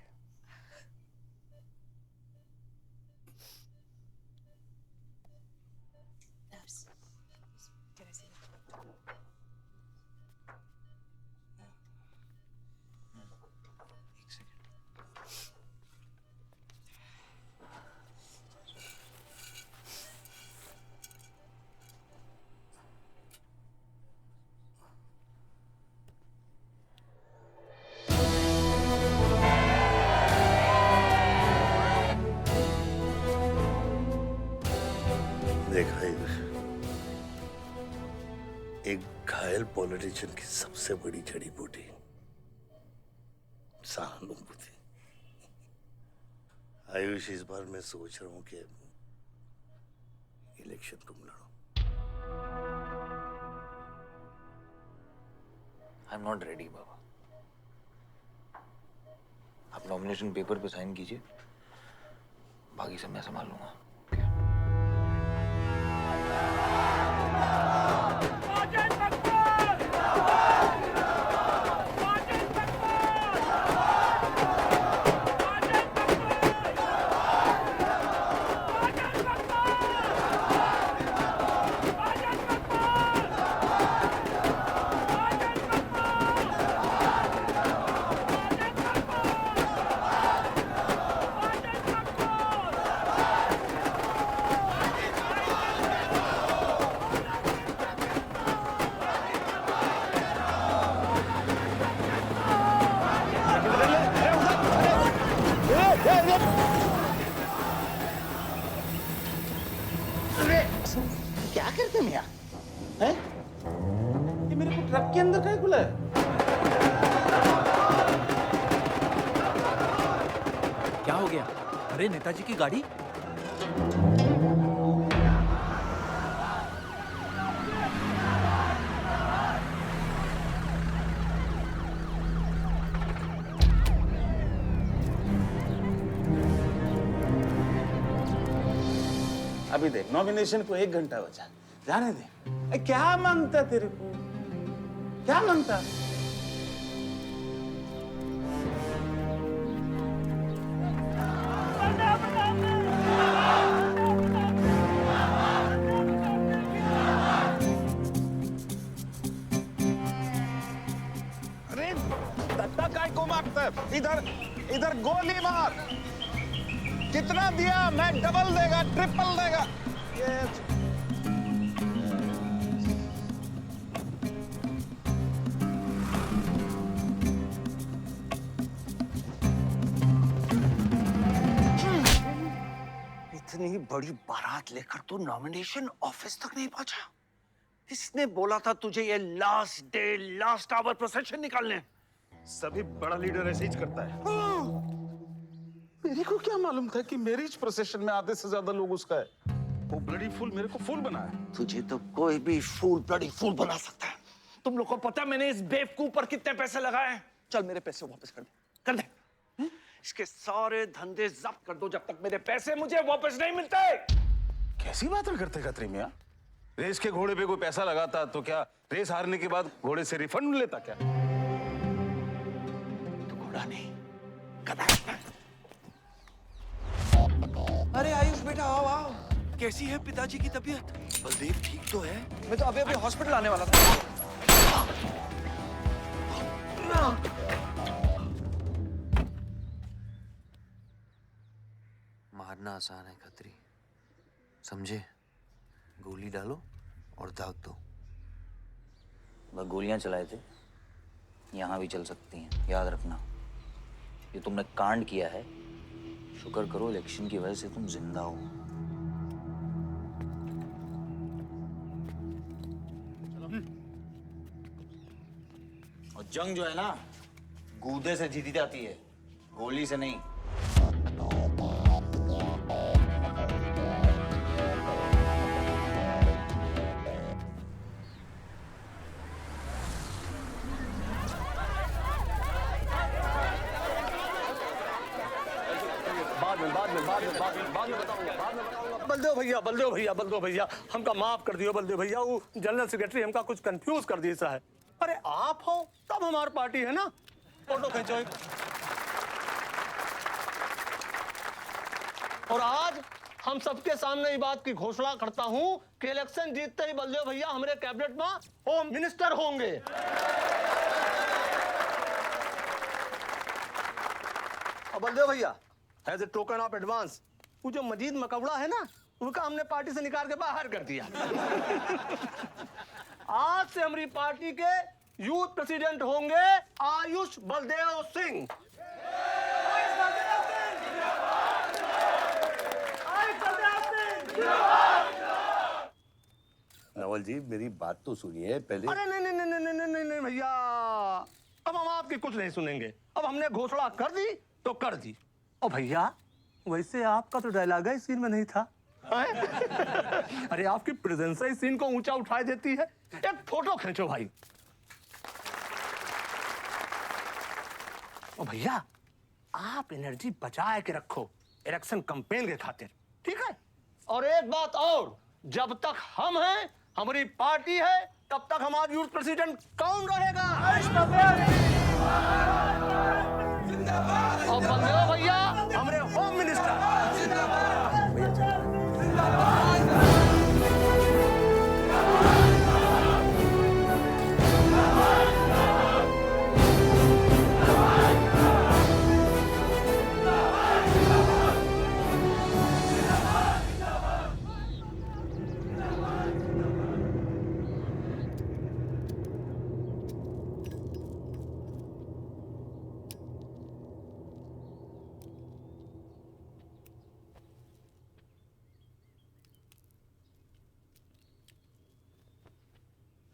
देखा एक घायल पॉलिटिशियन की सबसे बड़ी जड़ी बूटी सहानुभूति। आयुष, इस बार मैं सोच रहा हूं कि इलेक्शन तुम लड़ो। आई एम नॉट रेडी बाबा। आप नॉमिनेशन पेपर पे साइन कीजिए, बाकी सब मैं संभाल लूंगा। क्या करते मियां? हैं? ये मेरे को ट्रक के अंदर क्या खुला है? क्या हो गया? अरे नेताजी की गाड़ी। अभी देख, नॉमिनेशन को 1 घंटा बचा, जाने दे। क्या मांगता तेरे को, क्या मांगता? अरे दत्ता काय को मारता है? इधर इधर गोली मार। कितना दिया? मैं डबल देगा, ट्रिपल देगा। ये इतनी बड़ी बारात लेकर तू नॉमिनेशन ऑफिस तक नहीं पहुंचा। इसने बोला था तुझे ये last day last hour procession निकालने। सभी बड़ा लीडर ऐसे ही करता है। मेरे को क्या मालूम था कि मैरिज प्रोसेशन में आधे से ज्यादा लोग उसका है। वो ब्लडी फूल मेरे को फूल बना है। तुझे तो कोई भी फूल ब्लडी फूल बना सकता है। तुम लोग को पता है मैंने इस बेवकूफ पर कितने पैसे लगाए हैं? चल मेरे पैसे वापस कर दे, कर दे। इसके सारे धंधे जब्त कर दो जब तक मेरे पैसे मुझे वापस नहीं मिलते। कैसी बातें करते खत्री मियां? रेस के घोड़े पे कोई पैसा लगाता तो क्या रेस हारने के बाद घोड़े से रिफंड लेता क्या? तो घोड़ा नहीं, गधा। अरे आयुष बेटा आओ आओ। कैसी है पिताजी की तबीयत? बलदेव ठीक तो है? मैं तो अभी अभी हॉस्पिटल आने वाला था। मारना आसान है खत्री, समझे? गोली डालो और दाग दो। वह गोलियां चलाए थे, यहां भी चल सकती हैं, याद रखना। ये तुमने कांड किया है, शुक्र करो इलेक्शन की वजह से तुम जिंदा हो। और जंग जो है ना, गूदे से जीती जाती है, गोली से नहीं। बलदेव भैया हमका माफ कर दियो। बलदेव भैया वो जनरल सेक्रेटरी हमका कुछ कंफ्यूज कर दिया सा है। अरे आप हो तब हमारी पार्टी है ना। फोटो खींचो एक। और आज हम सबके सामने ये बात की घोषणा करता हूं कि इलेक्शन जीतते ही बलदेव भैया हमारे कैबिनेट में होम मिनिस्टर होंगे। और बलदेव भैया as a token of advance वो जो मजीद मकबड़ा है ना, उसका हमने पार्टी से निकाल के बाहर कर दिया। आज से हमारी पार्टी के यूथ प्रेसिडेंट होंगे आयुष बलदेव सिंह। नवल जी मेरी बात तो सुनिए पहले। अरे नहीं भैया, अब हम आपकी कुछ नहीं सुनेंगे। अब हमने घोषणा कर दी तो कर दी। और भैया वैसे आपका तो डायलॉग इस सीन में नहीं था। अरे आपकी प्रेजेंस इस सीन को ऊंचा उठा देती है। एक फोटो खींचो भाई। और भैया आप एनर्जी बचाए के रखो इलेक्शन कैंपेन के खातिर, ठीक है? और एक बात और, जब तक हम हैं, हमारी पार्टी है, तब तक हमारा यूथ प्रेसिडेंट कौन रहेगा? और बलदेव भैया हमारे home minister.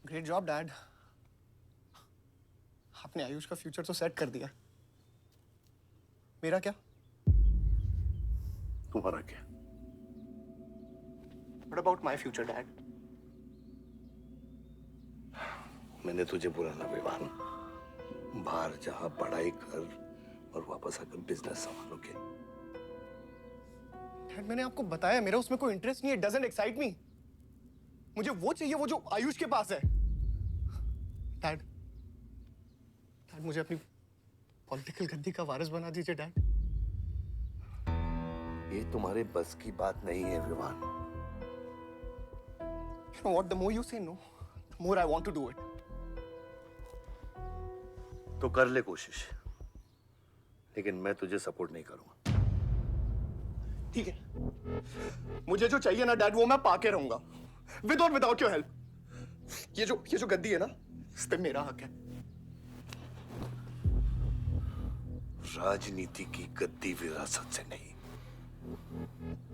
Great job dad. आपने आयुष का फ्यूचर तो सेट कर दिया। मेरा क्या? तुम्हारा क्या? What about my future, Dad? मैंने तुझे बोला ना विवान, बाहर जहां पढ़ाई कर और वापस आकर बिजनेस संभालोगे। डैड, मैंने आपको बताया मेरा उसमें कोई इंटरेस्ट नहीं है। Doesn't excite me. मुझे वो चाहिए वो जो आयुष के पास है। डैड, मुझे अपनी पॉलिटिकल गद्दी का वारिस बना दीजिए डैड। ये तुम्हारे बस की बात नहीं है Vivaan. You know what? The more you say no, the more I want to do it. तो कर ले कोशिश, लेकिन मैं तुझे सपोर्ट नहीं करूंगा। ठीक है, मुझे जो चाहिए ना डैड वो मैं पाके रहूंगा, विद और विदाउट योर हेल्प। ये जो गद्दी है ना, इस पे मेरा हक है। राजनीति की गद्दी विरासत से नहीं,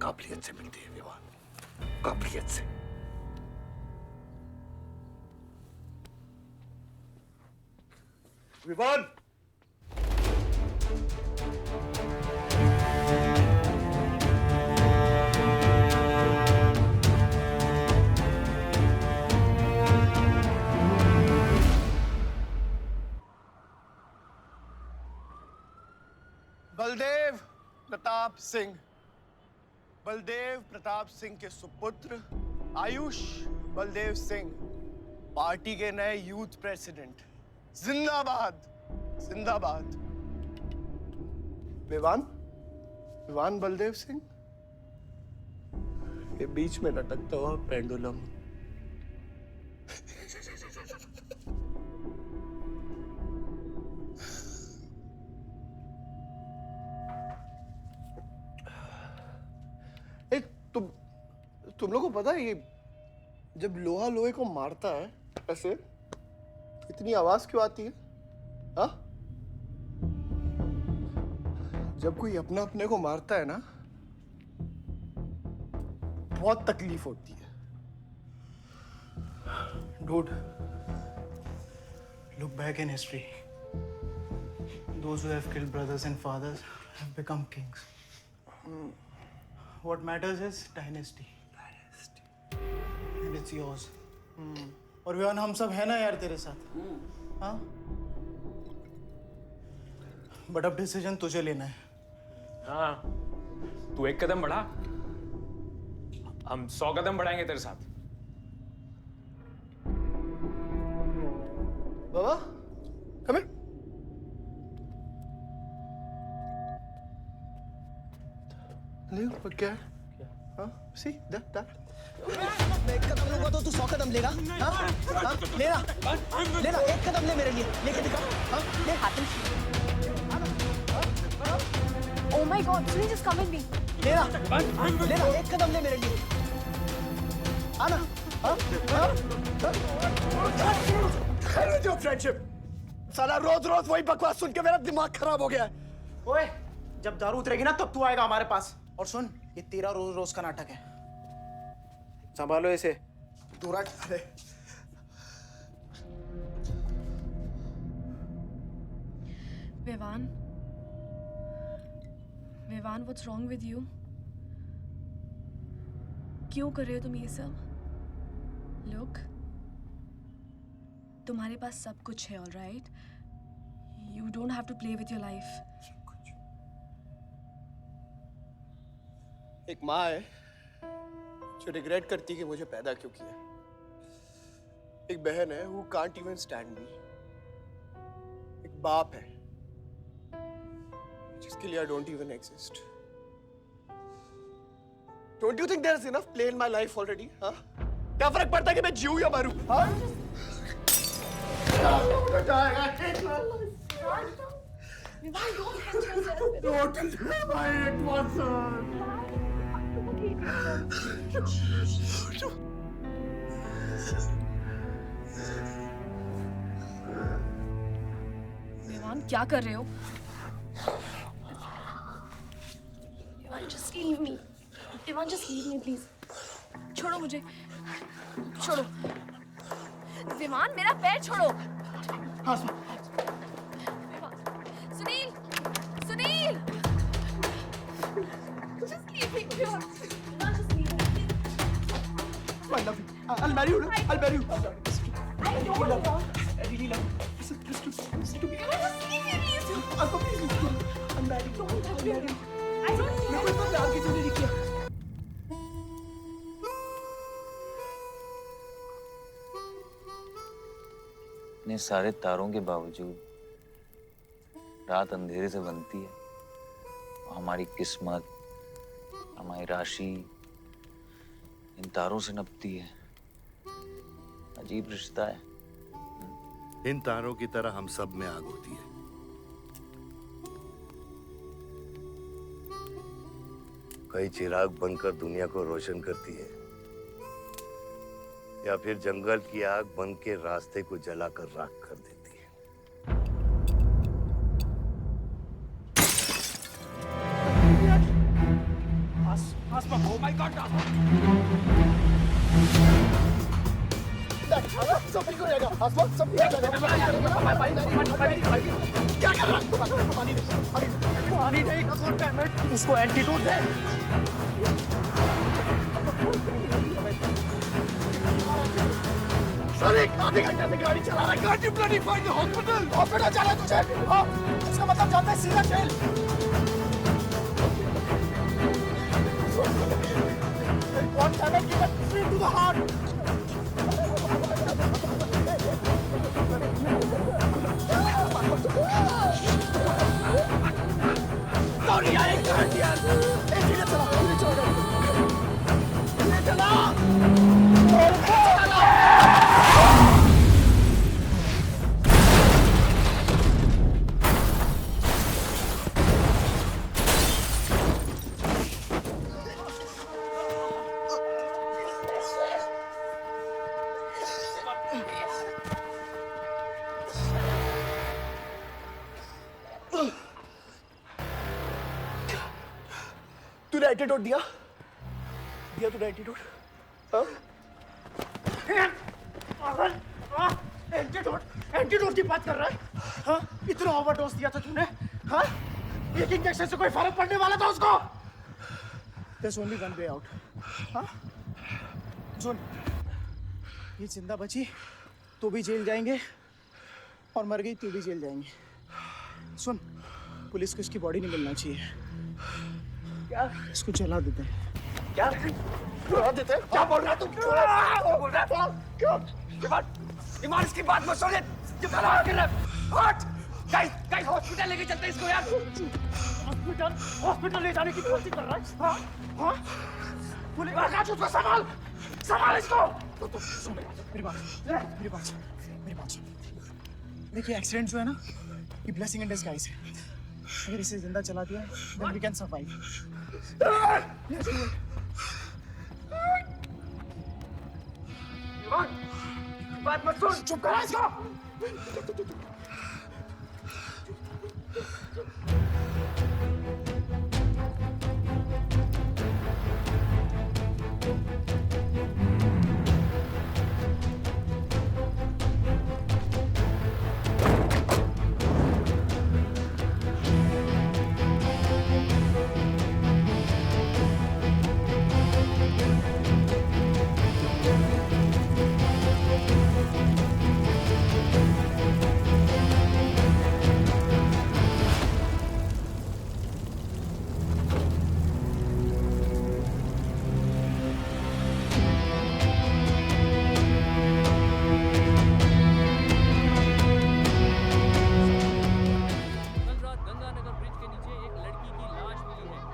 काबिलियत से मिलती है विवान, काबिलियत से। विवान, बलदेव प्रताप सिंह, बलदेव प्रताप सिंह के सुपुत्र आयुष बलदेव सिंह, पार्टी के नए यूथ प्रेसिडेंट। जिंदाबाद, जिंदाबाद। विवान बलदेव सिंह, ये बीच में लटकता हुआ पेंडुलम। तुम लोगों को पता है ये जब लोहा लोहे को मारता है ऐसे इतनी आवाज क्यों आती है? हाँ? जब कोई अपना अपने को मारता है ना, बहुत तकलीफ होती है। Dude, look back in history. Those who have killed brothers and fathers have become kings. What matters is dynasty. And it's yours. और विवान हम सब है ना यार तेरे साथ। हाँ? बट अब डिसीजन तुझे लेना है। हाँ, तू एक कदम बढ़ा, हम 100 कदम बढ़ाएंगे तेरे साथ। बाबा, come here. ले, क्या है? हाँ, see that. मैं एक कदम लूंगा तो तू 100 कदम लेगा? हाँ? हाँ? लेना, एक कदम ले मेरे लिए, लेके दिखा। हाँ? ले हाथ Oh my God, Sunil, just come with me. लेना, एक कदम ले मेरे लिए। आना, हाँ? जो फ्रेंडशिप, साला रोज वही बकवास सुन के मेरा दिमाग खराब हो गया है। ओए, जब दारू उतरेगी ना तब तू आएगा हमारे पास। और सुन, ये तेरा रोज का नाटक है, संभालो इसे। दूरा अरे Vivaan, what's wrong with you? क्यों कर रहे हो तुम ये सब? Look, तुम्हारे पास सब कुछ है, all right? You don't have to play with your life. एक माँ है जो रिग्रेट करती कि मुझे पैदा क्यों किया। एक बहन है who can't even stand me. एक बाप है जिसके लिए I don't even exist. Don't you think there's enough play in my life already? हाँ? क्या फर्क पड़ता है कि मैं जीऊँ या मरूँ? हाँ? विवान, क्या कर रहे हो? Just leave me. Ivan, just leave me, please. छोड़ो मुझे, छोड़ो। विमान, मेरा पैर छोड़ो। हाँ, Sunil, Just leave me. Just leave me. I'll marry you. I'll marry you. I really love. Listen to me. I'll please listen. I'll marry you. I'll marry you. I don't think मैं कोई प्यार की चीज़ नहीं किया. इतने सारे तारों के बावजूद रात अंधेरे से बनती है. हमारी किस्मत, हमारी राशि इन तारों से नपती है. अजीब रिश्ता है. इन तारों की तरह हम सब में आग होती है. कई चिराग बनकर दुनिया को रोशन करती है, या फिर जंगल की आग बन के रास्ते को जलाकर राख कर देती है. Oh my God! सब ठीक हो जाएगा. आसमान सब ठीक हो जाएगा. क्या कर रहा है? पानी नहीं. उसको एंटीडोट दे. सर एक आधे घंटे से गाड़ी चला रहा है. Can't you bloody find the hospital? Hospital जाना है तुझे? हाँ. इसका मतलब जानता है सीधा jail. One cannot give it straight to the heart. Sorry, I can't hear. धीरे चला. तूने एंटीडोट दिया तूने एंटीडोट. एंटीडोट की बात कर रहा है. हाँ, इतना ओवरडोज दिया था तूने. हाँ, एक इंजेक्शन से कोई फर्क पड़ने वाला था उसको. There's only one way out. हाँ, सुन, ये जिंदा बची तो भी जेल जाएंगे और मर गई तो भी जेल जाएंगे. सुन, पुलिस को इसकी बॉडी नहीं मिलना चाहिए. क्या? इसको जला देते हैं. क्या? जला देते हैं? क्या बोल रहा है तू? क्या बोल रहा है? क्यों? ईमान इसकी बात मत सुन. जला कर रहा. हट! गाइस हॉस्पिटल लेके चलते हैं इसको यार. हॉस्पिटल ले जाने की कोशिश कर रहा है. हाँ? हाँ? पुलिस का छुट्टा संभाल इसको. सुन मेरी बात. देखिए एक्सीडेंट जो है ना, ये ब्लेसिंग इन डिस्गाइज है. अगर इसे जिंदा चला दिया then we can survive. बात मत सुन. चुप करा इसको.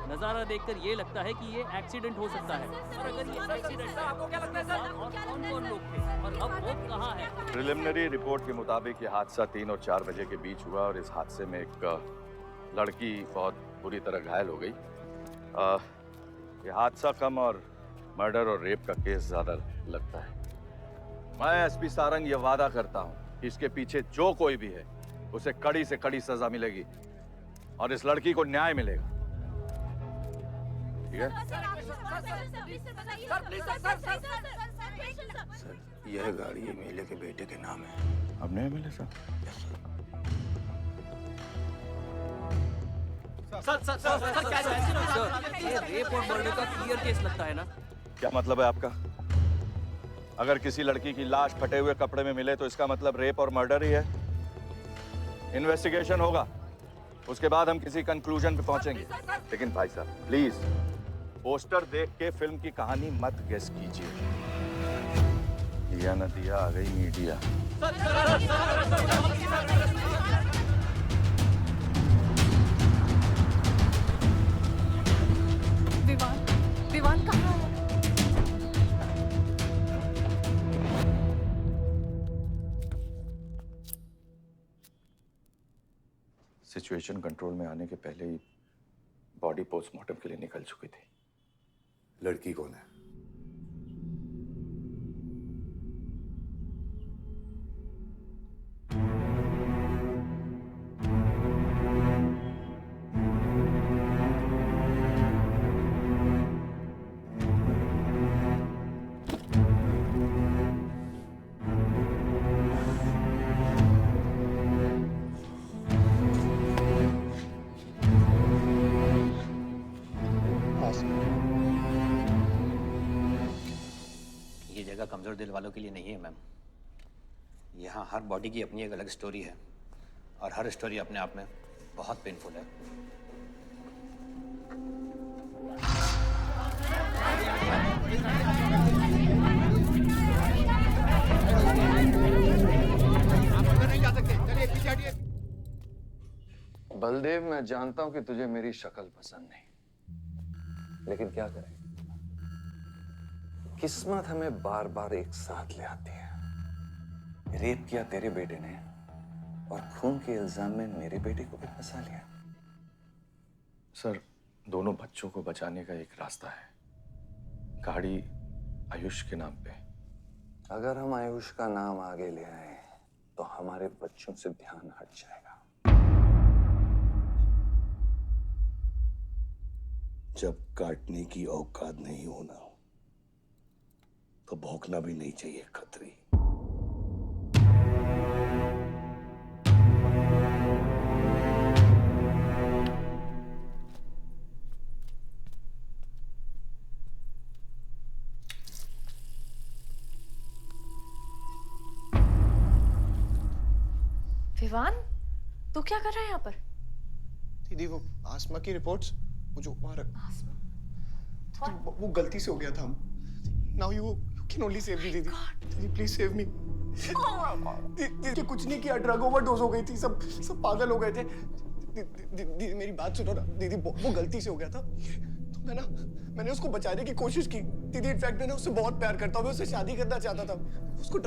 नजारा देखकर ये लगता है कि ये एक्सीडेंट हो सकता है. और अगर ये एक्सीडेंट है, आपको क्या लगता है सर? और कौन लोग थे और अब वो कहाँ है? प्रिलिमिनरी रिपोर्ट के मुताबिक ये हादसा 3 और 4 बजे के बीच हुआ और इस हादसे में एक लड़की बहुत बुरी तरह घायल हो गई. ये हादसा कम और मर्डर और रेप का केस ज्यादा लगता है. मैं एसपी सारंग ये वादा करता हूँ कि इसके पीछे जो कोई भी है उसे कड़ी से कड़ी सजा मिलेगी और इस लड़की को न्याय मिलेगा. ठीक है? सर, यह गाड़ी एमएलए के बेटे के नाम है. अपने एमएलए साहब? सर ये रेप और मर्डर का क्लियर केस लगता है ना? क्या मतलब है आपका? अगर किसी लड़की की लाश फटे हुए कपड़े में मिले तो इसका मतलब रेप और मर्डर ही है। इन्वेस्टिगेशन होगा, उसके बाद हम किसी कंक्लूजन पे पहुंचेंगे। लेकिन भाई साहब प्लीज पोस्टर देख के फिल्म की कहानी मत गेस कीजिए। दिया न दिया आ गई मीडिया। विवान, विवान कहाँ है? सिचुएशन कंट्रोल में आने के पहले ही बॉडी पोस्टमार्टम के लिए निकल चुकी थी। लड़की कौन है? ये जगह कमजोर दिल वालों के लिए नहीं है मैम। यहाँ हर बॉडी की अपनी एक अलग स्टोरी है और हर स्टोरी अपने आप में बहुत पेनफुल है। बलदेव, मैं जानता हूं कि तुझे मेरी शक्ल पसंद नहीं, लेकिन क्या करें, किस्मत हमें बार बार एक साथ ले आती है। रेप किया तेरे बेटे ने और खून के इल्जाम में मेरे बेटे को भी फंसा लिया। सर, दोनों बच्चों को बचाने का एक रास्ता है, गाड़ी आयुष के नाम पे। अगर हम आयुष का नाम आगे ले आए तो हमारे बच्चों से ध्यान हट जाएगा। जब काटने की औकात नहीं होना तो भौंकना भी नहीं चाहिए खतरी। विवान, तू क्या कर रहा है यहाँ पर? दीदी वो आसमा की रिपोर्ट्स, वो जो वहाँ वो गलती से हो गया था। Now you can only save me दीदी। दीदी प्लीज सेव मी। दीदी कुछ नहीं किया, ड्रग ओवरडोज हो गई थी, सब पागल हो गए थे। दीदी मेरी बात सुनो ना दीदी, वो गलती से हो गया था तो मैंने उसको बचाने की कोशिश की दीदी। इनफैक्ट मैंने उससे बहुत प्यार करता हूँ, मैं उससे शादी करना चाहता था। उसको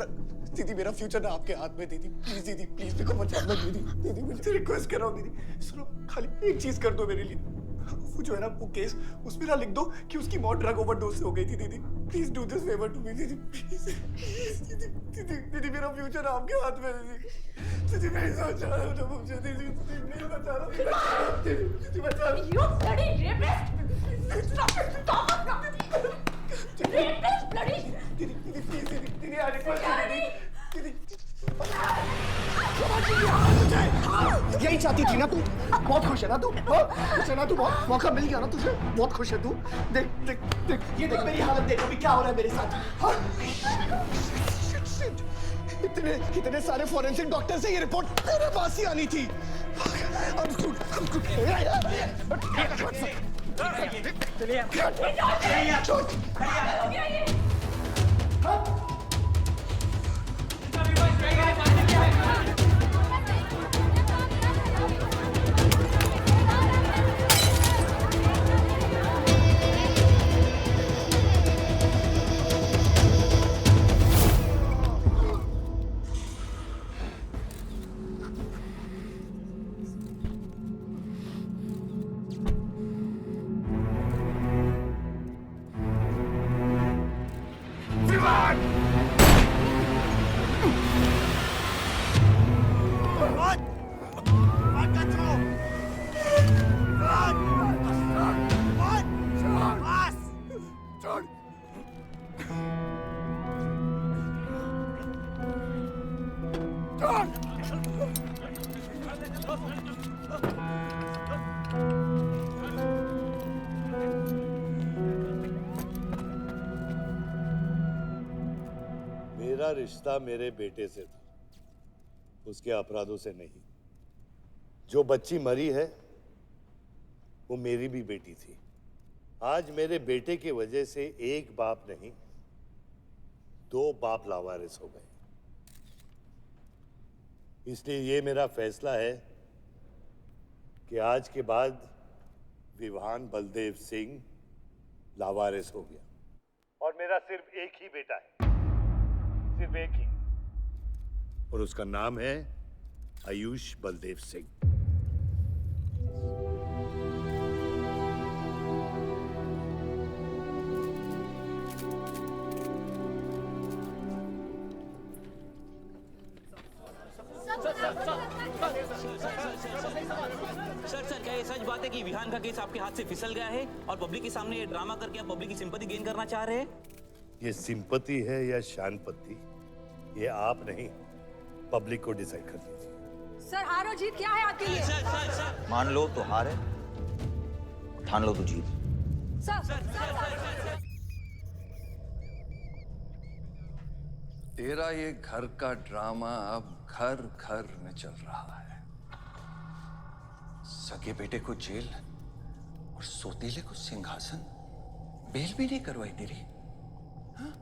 दीदी मेरा फ्यूचर ना आपके हाथ में दीदी, प्लीज मेरे को बचाना दीदी। दीदी मुझे रिक्वेस्ट कर रहा हूँ दीदी, सुनो खाली एक चीज कर दो मेरे लिए। वो जो है ना वो केस उसमें ना लिख दो कि उसकी मौत ड्रग ओवरडोज से हो गई थी दीदी। Please do this favour to me दीदी, प्लीज। दीदी मेरा फ्यूचर आपके हाथ में दीदी। दीदी मेरी सोच रहा है मुझे दीदी, प्लीज बचा लो दीदी, बचा लो। You bloody rapist! Stop it! Stop it! Rapist, bloody! दीदी प्लीज दीदी आई रिक्वेस्ट दीदी। यही चाहती थी ना तू? बहुत खुश है ना तू? खुश है ना तू? बहुत मौका मिल गया ना तुझे? बहुत खुश है तू? देख देख देख, ये देख मेरी हालत, देख अभी क्या हो रहा है मेरे साथ। इतने सारे फॉरेंसिक डॉक्टर से ये रिपोर्ट तेरे पास ही आनी थी। मेरा रिश्ता मेरे बेटे से था, उसके अपराधों से नहीं। जो बच्ची मरी है वो मेरी भी बेटी थी। आज मेरे बेटे की वजह से एक बाप नहीं, 2 बाप लावारिस हो गए। इसलिए ये मेरा फैसला है कि आज के बाद विवान बलदेव सिंह लावारिस हो गया और मेरा सिर्फ एक ही बेटा है, सिर्फ एक ही, और उसका नाम है आयुष बलदेव सिंह। सर क्या ये सच बात है कि विहान का केस आपके हाथ से फिसल गया है और पब्लिक के सामने ये ड्रामा करके आप पब्लिक की सिंपैथी गेन करना चाह रहे हैं? ये सिंपैथी है या शानपत्ती, ये आप नहीं, पब्लिक को डिसाइड कर दीजिए। सर हार और जीत क्या है आपके लिए? मान लो तो हार है, ठान लो तो जीत। तेरा ये घर का ड्रामा अब घर घर में चल रहा है। सगे बेटे को जेल और सौतेले को सिंहासन, बेल भी नहीं करवाई तेरी। हाँ?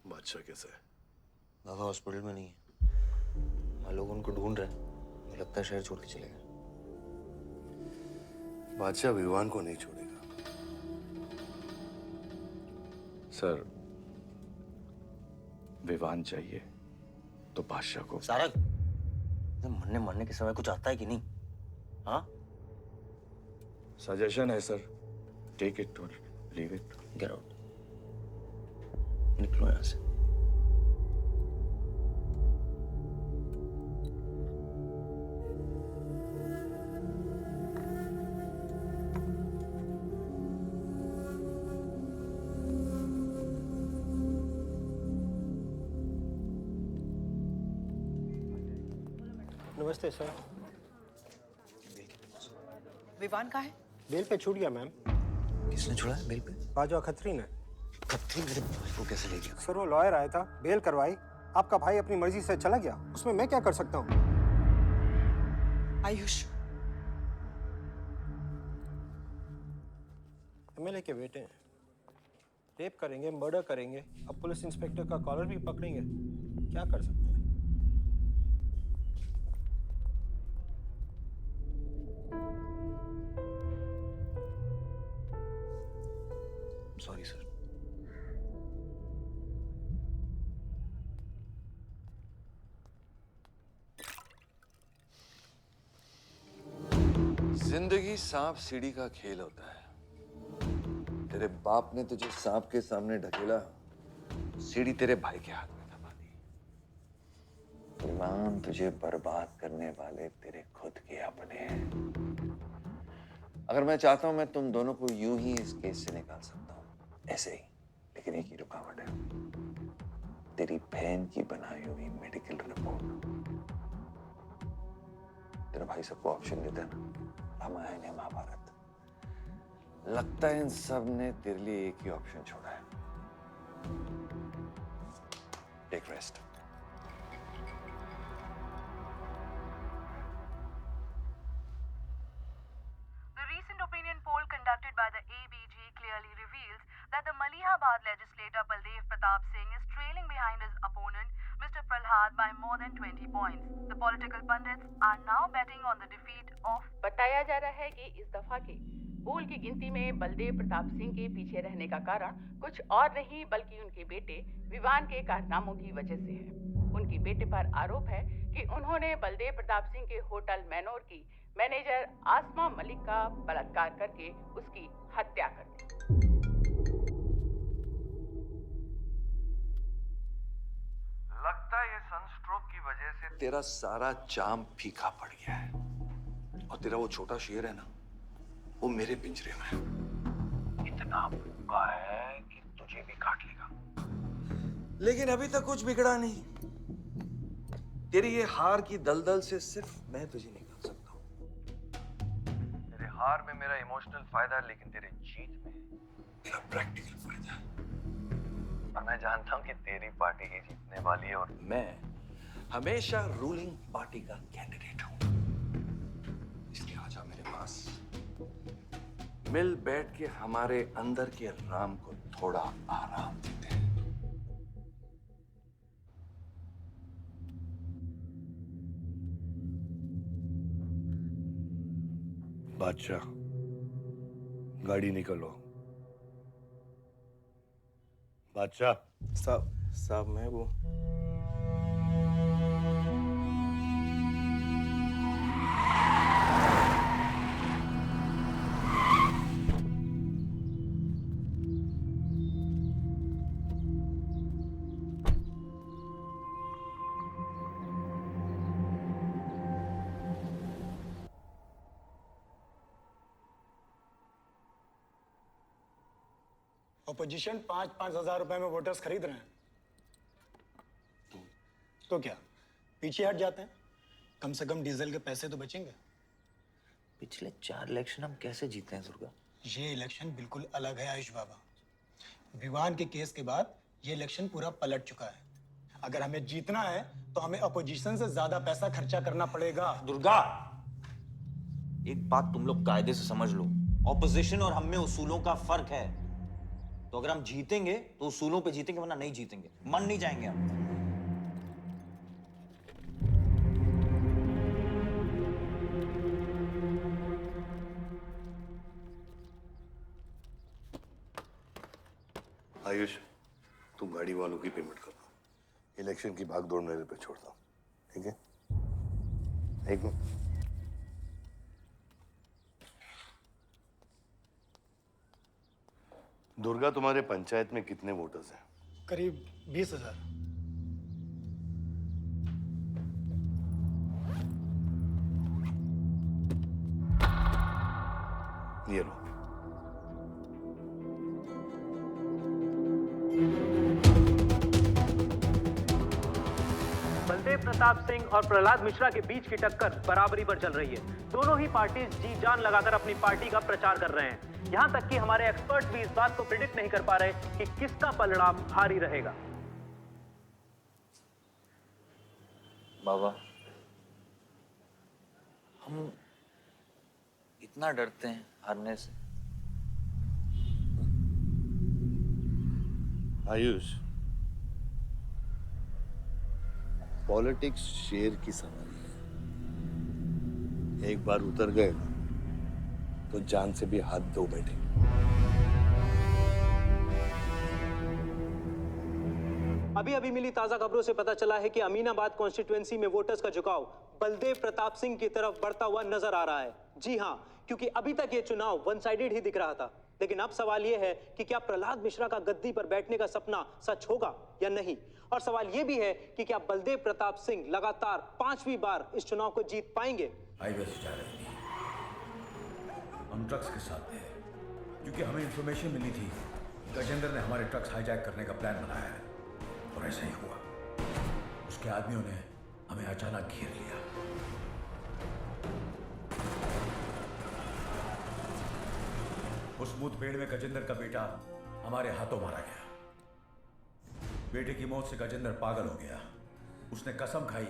बादशाह कैसा है? बाबा हॉस्पिटल में नहीं है, वहाँ लोग उनको ढूंढ रहे हैं। मुझे लगता है शहर छोड़ के चले गए। बादशाह विवान को नहीं छोड़ेगा। सर, विवान चाहिए तो बादशाह को। सारंग, मरने के समय कुछ आता है कि नहीं? हाँ? सजेशन है सर, टेक इट और लीव इट। गेट आउट, निकलो यहाँ से। नमस्ते सर। विवान कहाँ है? बेल पे छूट गया मैम। किसने छोड़ा है बेल पे? बाजवा खत्री ने। खत्री मेरे भाई को कैसे ले गया? सर वो लॉयर आया था, बेल करवाई, आपका भाई अपनी मर्जी से चला गया, उसमें मैं क्या कर सकता हूँ? आयुष एमएलए के बेटे हैं, रेप करेंगे, मर्डर करेंगे, अब पुलिस इंस्पेक्टर का कॉलर भी पकड़ेंगे, क्या कर सकते हैं? Sorry sir. जिंदगी सांप सीढ़ी का खेल होता है। तेरे बाप ने तुझे सांप के सामने ढकेला, सीढ़ी तेरे भाई के हाथ में दबा दी। विवान तुझे बर्बाद करने वाले तेरे खुद के अपने हैं। अगर मैं चाहता हूं मैं तुम दोनों को यूं ही इस केस से निकाल सकता हूं, ऐसे ही, लेकिन एक ही रुकावट है, तेरी बहन की बनाई हुई मेडिकल रिपोर्ट। तेरा भाई सबको ऑप्शन देता है ना, रामायण या महाभारत। लगता है इन सब ने तेरे लिए एक ही ऑप्शन छोड़ा है। Take rest. The recent opinion poll conducted by the ABG clearly reveals that the Malihabad legislator Baldev Pratap Singh is trailing behind his opponent, Mr. Prahlad, by more than 20 points. The political pundits are now betting on the defeat of. बताया जा रहा है कि इस दफा के पोल की गिनती में बलदेव प्रताप सिंह के पीछे रहने का कारण कुछ और नहीं बल्कि उनके बेटे विवान के कारनामों की वजह से है। उनके बेटे पर आरोप है कि उन्होंने बलदेव प्रताप सिंह के होटल मैनोर की मैनेजर आसमा मलिक का बलात्कार करके उसकी हत्या कर दी। लगता है ये सनस्ट्रोक की वजह से तेरा सारा जाम फीका पड़ गया है और तेरा वो छोटा शेर है ना, वो मेरे पिंजरे में है। इतना भूखा है कि तुझे भी काट लेगा। लेकिन अभी तक कुछ बिगड़ा नहीं। तेरी ये हार की दलदल से सिर्फ मैं तुझे निकाल सकता हूँ। तेरे हार में मेरा इमोशनल फायदा है, लेकिन तेरे जीत में मेरा प्रैक्टिकल फायदा है। और मैं जानता हूँ कि तेरी पार्टी ही जीतने वाली है और मैं हमेशा रूलिंग पार्टी का कैंडिडेट हूँ। इसलिए आजा मेरे पास, मिल बैठ के हमारे अंदर के राम को थोड़ा आराम देते हैं। बादशाह, गाड़ी निकलो। बादशाह साहब मैं वो ऑपोजिशन 5-5 हजार रुपए में वोटर्स खरीद रहे हैं, तो क्या पीछे हट जाते हैं? कम से कम डीजल के पैसे तो बचेंगे। पिछले 4 इलेक्शन हम कैसे जीते हैं दुर्गा? ये इलेक्शन बिल्कुल अलग है आयुष बाबा। विवान के केस के बाद ये इलेक्शन पूरा पलट चुका है। अगर हमें जीतना है तो हमें अपोजिशन से ज्यादा पैसा खर्चा करना पड़ेगा। दुर्गा, एक बात तुम लोग कायदे से समझ लो, ऑपोजिशन और हम में उसूलों का फर्क है। तो अगर हम जीतेंगे तो उसूलों पे जीतेंगे, वरना नहीं जीतेंगे, मन नहीं जाएंगे हम। आयुष, तुम गाड़ी वालों की पेमेंट कर दो। इलेक्शन की भागदौड़ मेरे पे छोड़ दो, ठीक है? एक मिनट। दुर्गा, तुम्हारे पंचायत में कितने वोटर्स हैं? करीब 20,000। ये लो। बलदेव प्रताप सिंह और प्रहलाद मिश्रा के बीच की टक्कर बराबरी पर चल रही है। दोनों ही पार्टीज जी जान लगाकर अपनी पार्टी का प्रचार कर रहे हैं। यहां तक कि हमारे एक्सपर्ट भी इस बात को प्रिडिक्ट नहीं कर पा रहे कि किसका परिणाम भारी रहेगा। बाबा, हम इतना डरते हैं हारने से। आयुष, पॉलिटिक्स शेर की सवारी है। एक बार उतर गए ना तो जान से भी हाथ धो बैठे। अभी मिली ताजा खबरों से पता चला है कि अमीनाबाद कॉन्स्टिट्यूएंसी में वोटर्स का झुकाव बलदेव प्रताप सिंह की तरफ बढ़ता हुआ नजर आ रहा है। जी हां, क्योंकि अभी तक ये चुनाव वन साइडेड ही दिख रहा था। लेकिन अब सवाल यह है कि क्या प्रहलाद मिश्रा का गद्दी पर बैठने का सपना सच होगा या नहीं। और सवाल यह भी है कि क्या बलदेव प्रताप सिंह लगातार 5वीं बार इस चुनाव को जीत पाएंगे। हाईवे से जा रहे थे, हम ट्रक्स के साथ थे, क्योंकि हमें इंफॉर्मेशन मिली थी गजेंद्र ने हमारे ट्रक्स हाईजैक करने का प्लान बनाया है। और ऐसा ही हुआ। उसके आदमियों ने हमें अचानक घेर लिया। उस मुठभेड़ में गजेंद्र का बेटा हमारे हाथों मारा गया। बेटे की मौत से गजेंद्र पागल हो गया। उसने कसम खाई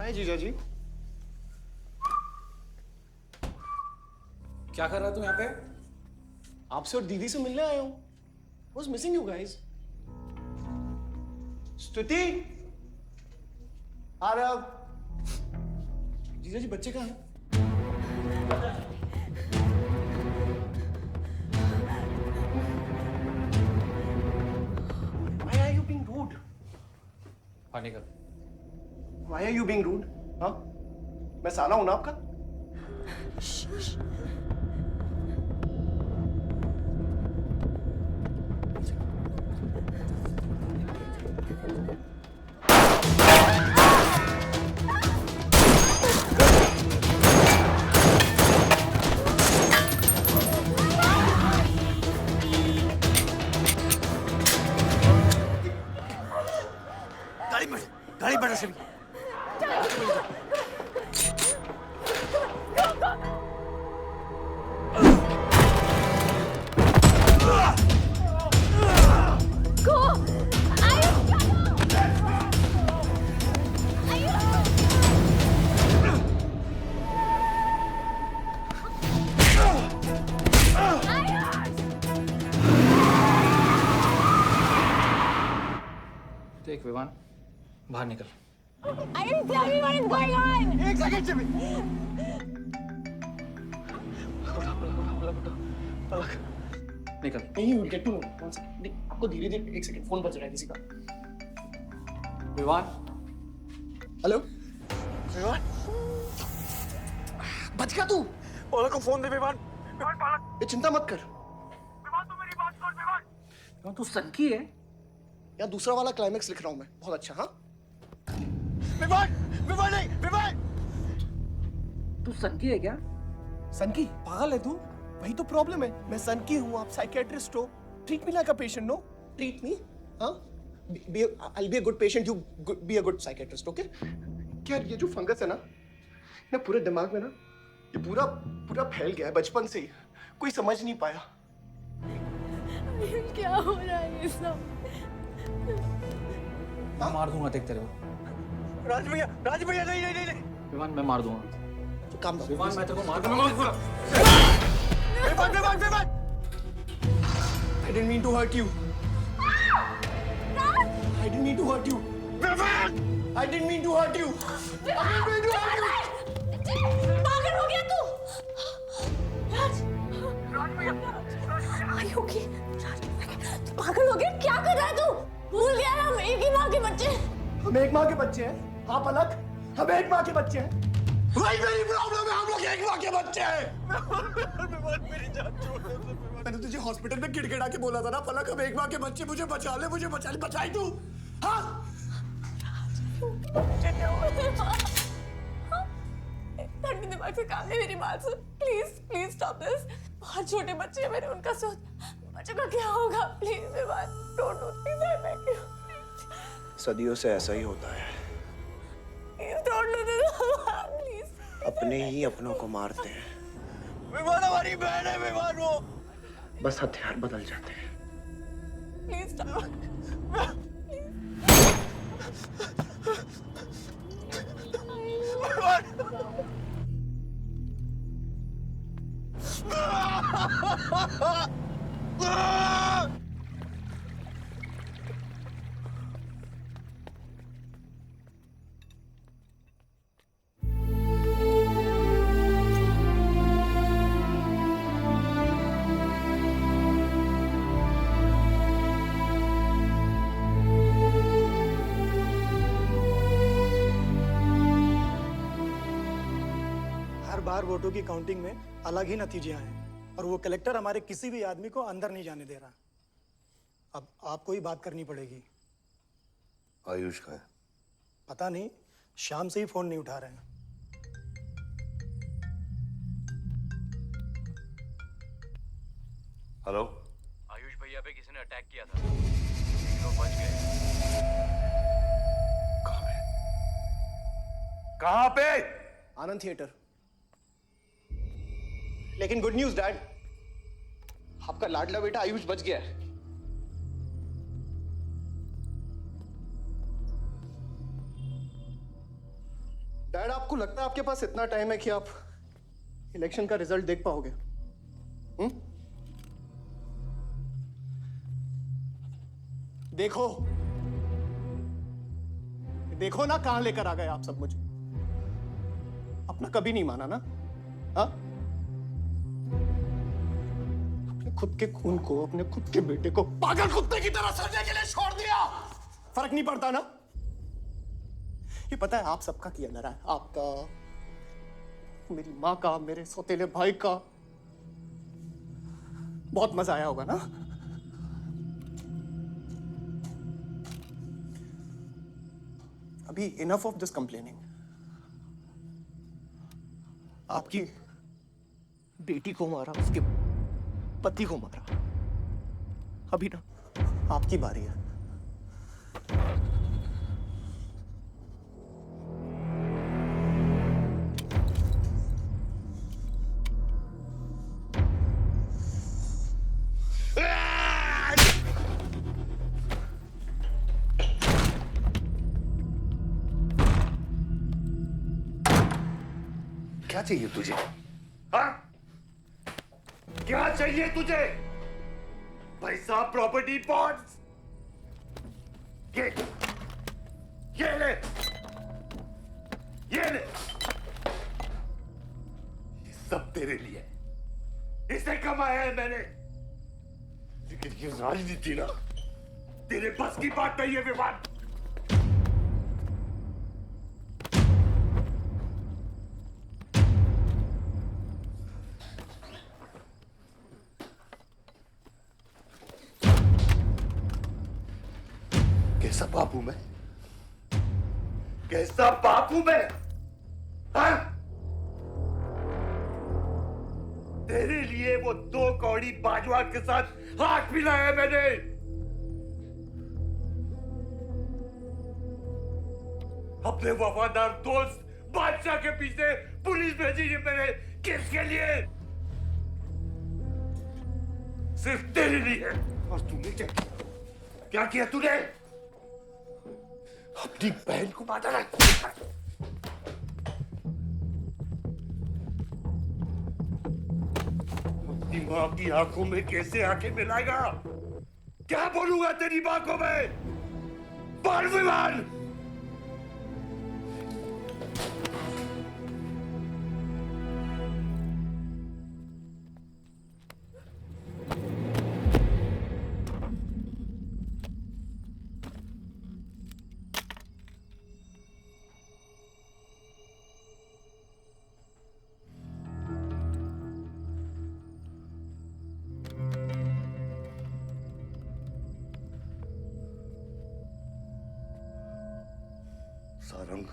हाय जीजा जी। क्या कर रहा तू यहाँ पे? आपसे और दीदी से मिलने आया हूँ। Was missing you guys. स्तुति, आरव, जीजा जी बच्चे कहाँ हैं? Why are you being rude? Panicker, Why are you being rude? हाँ? मैं साला हूं ना आपका? गाड़ी बढ़ा से देख विवान, बाहर निकल। Ayush, tell me what is going on. एक सेकंड से भी। निकल। नहीं, we'll get to know. One second. नहीं, आपको धीरे-धीरे एक सेकंड फोन बज रहा है किसी का। विवान। हेलो। विवान। बच गया तू। पलक को फोन दे विवान। विवान पलक। ये चिंता मत कर। विवान तू मेरी बात सुन विवान। विवान तू सनकी है? यार दूसरा वाला क्लाइमेक्स लिख रहा हूँ मैं। बहुत अच्छा हाँ? विवान, विवान नहीं, विवान। तू सनकी है क्या? सनकी? पागल है तू? वही तो प्रॉब्लम है। मैं सनकी हूँ, आप साइकियाट्रिस्ट हो। Treat me like a patient, no? Treat me, हाँ? I'll be a good patient, you be a good psychiatrist, okay? क्या ये जो फंगस है ना पूरे दिमाग में ना, ये पूरा फैल गया है बचपन से ही। कोई समझ नहीं पाया। क्या हो रहा है ये सब? मैं मार दूंगा देख तेरे को। राज भैया नहीं। विवान मैं मार दूंगा। काम विवान मैं तेरे को मार दूंगा। Vivaan. I didn't mean to hurt you. I didn't mean to hurt you. I didn't mean to hurt you. पागल हो गया तू? राज भैया। Are you okay? तू पागल हो गया? क्या कर रहा है तू? भूल गया हम एक ही माँ के बच्चे। हम एक माँ के बच्चे हैं। हाँ पलक, हम एक माँ के बच्चे हैं। वही मेरी प्रॉब्लम है, हम लोग एक माँ के बच्चे हैं। मेरी जान छोड़ दे। मैंने तुझे हॉस्पिटल में गिड़गिड़ा के बोला था ना पलक, हम एक माँ के बच्चे, मुझे बचा ले, बचाई तू। हाँ? ठंडे दिमाग से काम है, मेरी बात सुन। Please stop this. बहुत छोटे बच्चे हैं मेरे, उनका सोच बच्चों का क्या होगा? Please Vivaan, don't do this, I beg you. सदियों से ऐसा ही होता है। Don't do this please. अपने ही अपनों को मारते हैं। विवान हमारी बहन है विवान वो। बस हथियार बदल जाते हैं। Please stop. हर बार वोटों की काउंटिंग में अलग ही नतीजे आए और वो कलेक्टर हमारे किसी भी आदमी को अंदर नहीं जाने दे रहा। अब आपको ही बात करनी पड़ेगी। आयुष का है? पता नहीं, शाम से ही फोन नहीं उठा रहे हैं। हेलो। आयुष भैया पे किसी ने अटैक किया था, लोग बच गए। कहाँ पे? आनंद थिएटर। लेकिन गुड न्यूज डैड, आपका लाडला बेटा आयुष बच गया है। डैड, आपको लगता है आपके पास इतना टाइम है कि आप इलेक्शन का रिजल्ट देख पाओगे? देखो देखो ना, कहां लेकर आ गए आप सब मुझे। अपना कभी नहीं माना ना? हाँ, अपने खुद के खून को, अपने खुद के बेटे को पागल कुत्ते की तरह सड़ने के लिए छोड़ दिया। फर्क नहीं पड़ता ना? ये पता है आप सबका किया डरा है, आपका, मेरी माँ का, मेरे सौतेले भाई का। बहुत मजा आया होगा ना? अभी इनफ ऑफ दिस कंप्लेनिंग। आपकी बेटी को मारा, उसके पति को मारा, अभी ना आपकी बारी है। क्या चाहिए तुझे? हाँ? क्या चाहिए तुझे? पैसा, प्रॉपर्टी, बॉन्ड्स? ये ले, ये ले। ये सब तेरे लिए, इसे कमाया है मैंने। लेकिन ये राजनीति ना, तेरे बस की बात नहीं है विवान। कैसा बाप हूं मैं? कैसा बाप हूं मैं? हाँ? तेरे लिए वो 2 कौड़ी बाजवा के साथ हाथ मिलाया मैंने। अपने वफादार दोस्त बादशाह के पीछे पुलिस भेजी है मैंने। किसके लिए? सिर्फ तेरे लिए। और तूने क्या किया? क्या किया तूने? अपनी बहन को मारा है। अपनी मां की आंखों में कैसे आंखें मिलाएगा? क्या बोलूंगा तेरी मां को मैं? बोल विमान। सारंग,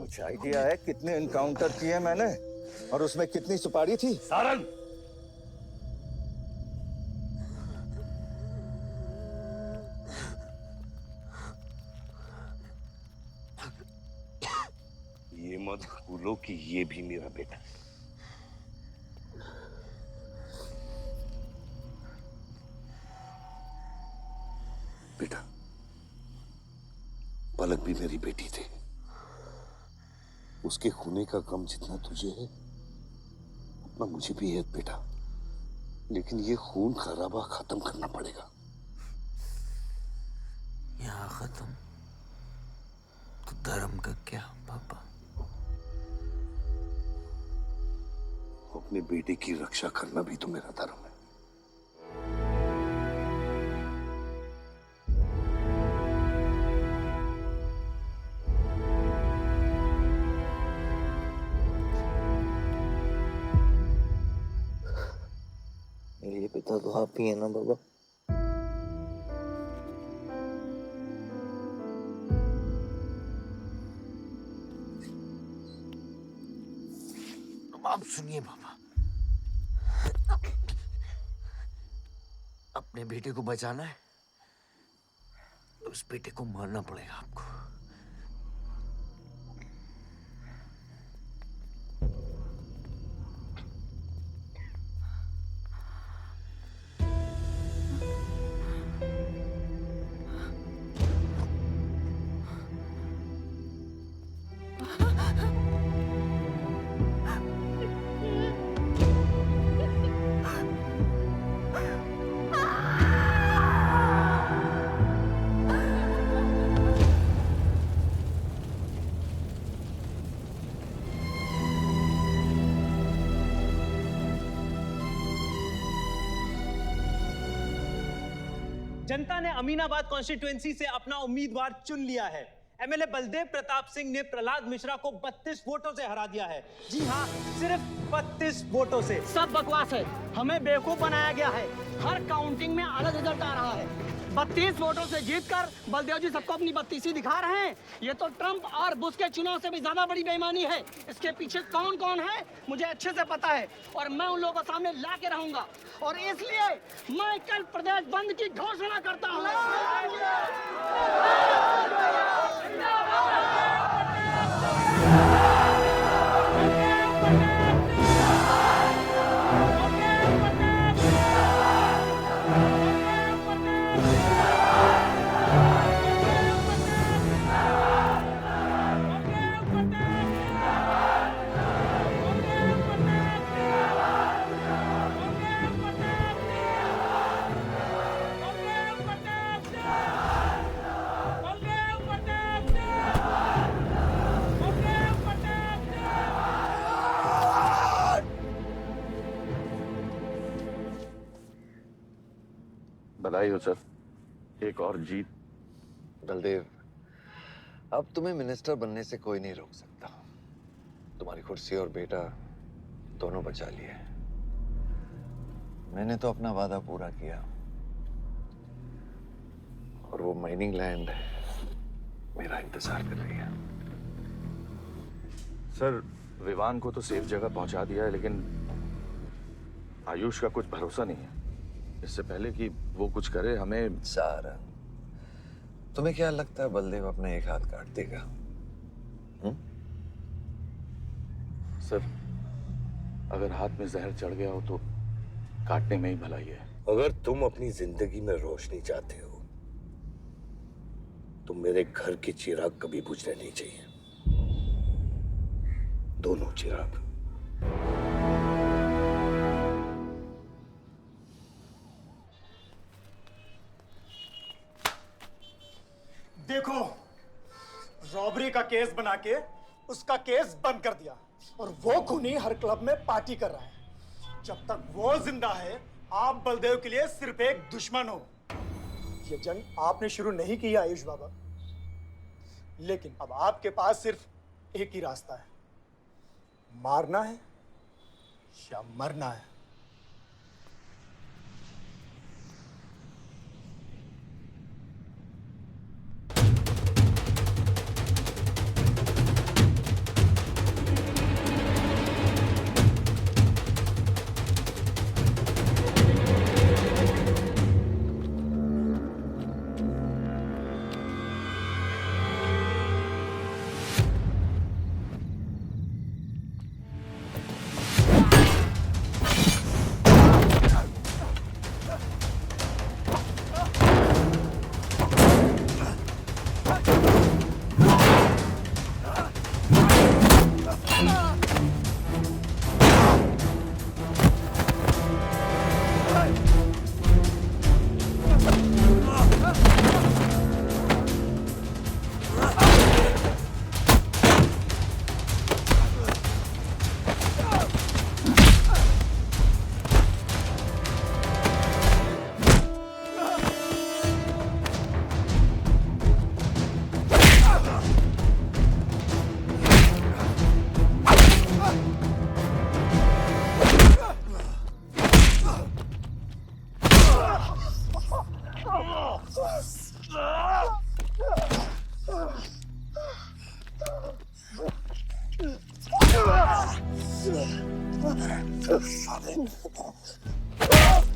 कुछ आइडिया है कितने एनकाउंटर किए मैंने और उसमें कितनी सुपारी थी? सारंग, ये मत भूलो कि ये भी मेरा बेटा है। बेटा, पलक भी मेरी बेटी थी। उसके खोने का गम जितना तुझे है उतना मुझे भी है बेटा, लेकिन ये खून खराबा खत्म करना पड़ेगा। यहाँ खत्म तो धर्म का क्या पापा? अपने बेटे की रक्षा करना भी तो मेरा धर्म है। मेरे लिए पिता तो आप ही है ना बाबा। अब सुनिए बाबा, अपने बेटे को बचाना है तो उस बेटे को मारना पड़ेगा आपको। जनता ने अमीनाबाद कॉन्स्टिट्यूएंसी से अपना उम्मीदवार चुन लिया है। एमएलए बलदेव प्रताप सिंह ने प्रहलाद मिश्रा को 32 वोटों से हरा दिया है। जी हाँ, सिर्फ 32 वोटों से। सब बकवास है, हमें बेवकूफ बनाया गया है। हर काउंटिंग में अलग रिजल्ट आ रहा है। 32 वोटों से जीतकर बलदेव जी सबको अपनी बत्तीसी दिखा रहे हैं। ये तो ट्रंप और बुश के चुनाव से भी ज्यादा बड़ी बेईमानी है। इसके पीछे कौन कौन है मुझे अच्छे से पता है और मैं उन लोगों के सामने ला के रहूंगा और इसलिए मैं कल प्रदेश बंद की घोषणा करता हूँ। बधाई हो सर, एक और जीत। बलदेव, अब तुम्हें मिनिस्टर बनने से कोई नहीं रोक सकता। तुम्हारी कुर्सी और बेटा दोनों बचा लिए। मैंने तो अपना वादा पूरा किया और वो माइनिंग लैंड मेरा इंतजार कर रही है। सर, विवान को तो सेफ जगह पहुंचा दिया है, लेकिन आयुष का कुछ भरोसा नहीं है। इससे पहले कि वो कुछ करे हमें। सारा, तुम्हें क्या लगता है बलदेव अपना एक हाथ काट देगा? सर, अगर हाथ में जहर चढ़ गया हो तो काटने में ही भलाई है। अगर तुम अपनी जिंदगी में रोशनी चाहते हो तो मेरे घर के चिराग कभी बुझने नहीं चाहिए। दोनों चिराग। देखो, रॉबरी का केस बना के उसका केस बंद कर दिया और वो खूनी हर क्लब में पार्टी कर रहा है। जब तक वो जिंदा है, आप बलदेव के लिए सिर्फ एक दुश्मन हो। ये जंग आपने शुरू नहीं की है आयुष बाबा, लेकिन अब आपके पास सिर्फ एक ही रास्ता है, मारना है या मरना है।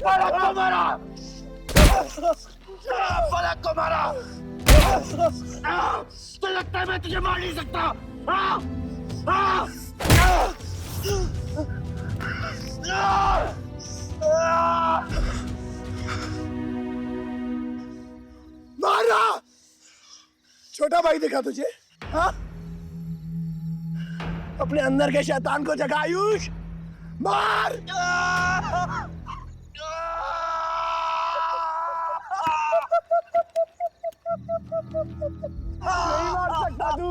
फलक को मारा, फलक को मारा। तो लगता है मैं तुझे मार नहीं सकता। मारा। छोटा भाई दिखा तुझे? हाँ? अपने अंदर के शैतान को जगा आयुष, मार। नहीं मार सकता तू।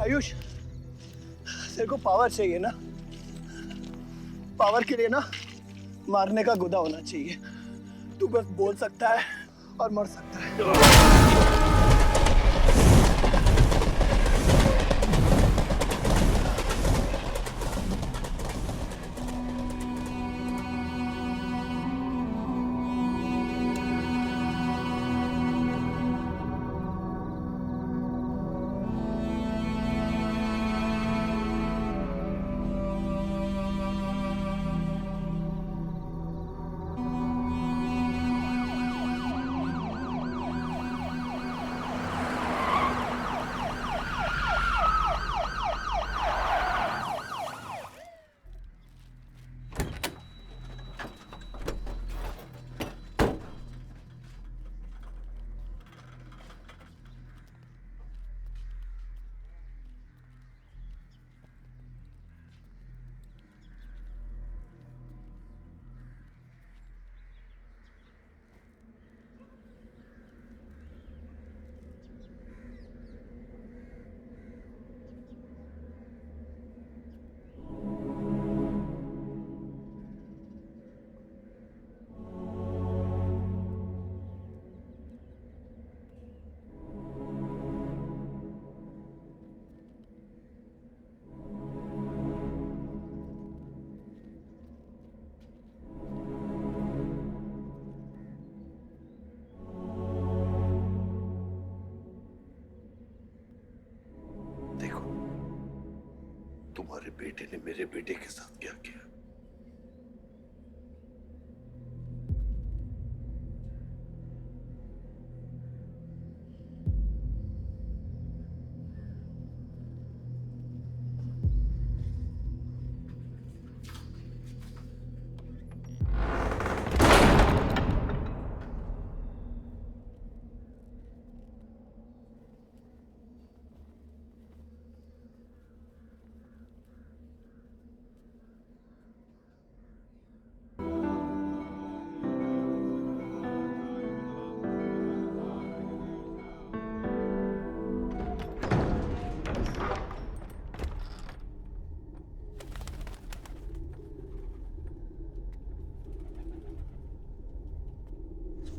आयुष, तेरे को पावर चाहिए ना? पावर के लिए ना मारने का गुदा होना चाहिए। तू बस बोल सकता है और मर सकता है। तुम्हारे बेटे ने मेरे बेटे के साथ क्या किया?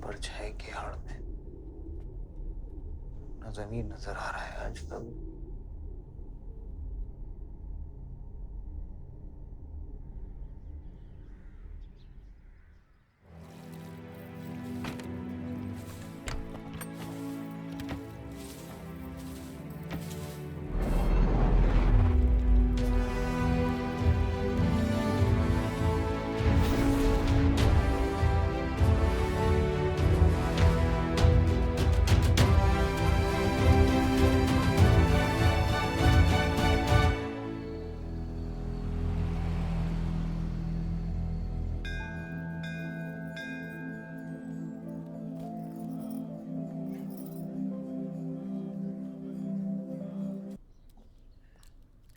परछाई की आड़ में न जमीन नजर आ रहा है आज तक।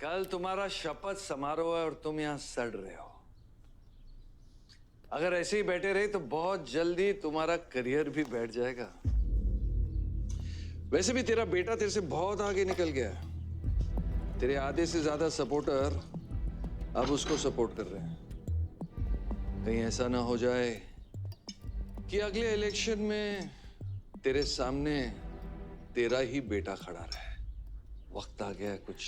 कल तुम्हारा शपथ समारोह है और तुम यहां सड़ रहे हो। अगर ऐसे ही बैठे रहे तो बहुत जल्दी तुम्हारा करियर भी बैठ जाएगा। वैसे भी तेरा बेटा तेरे से बहुत आगे निकल गया है। तेरे आधे से ज्यादा सपोर्टर अब उसको सपोर्ट कर रहे हैं। कहीं ऐसा ना हो जाए कि अगले इलेक्शन में तेरे सामने तेरा ही बेटा खड़ा रहे। वक्त आ गया कुछ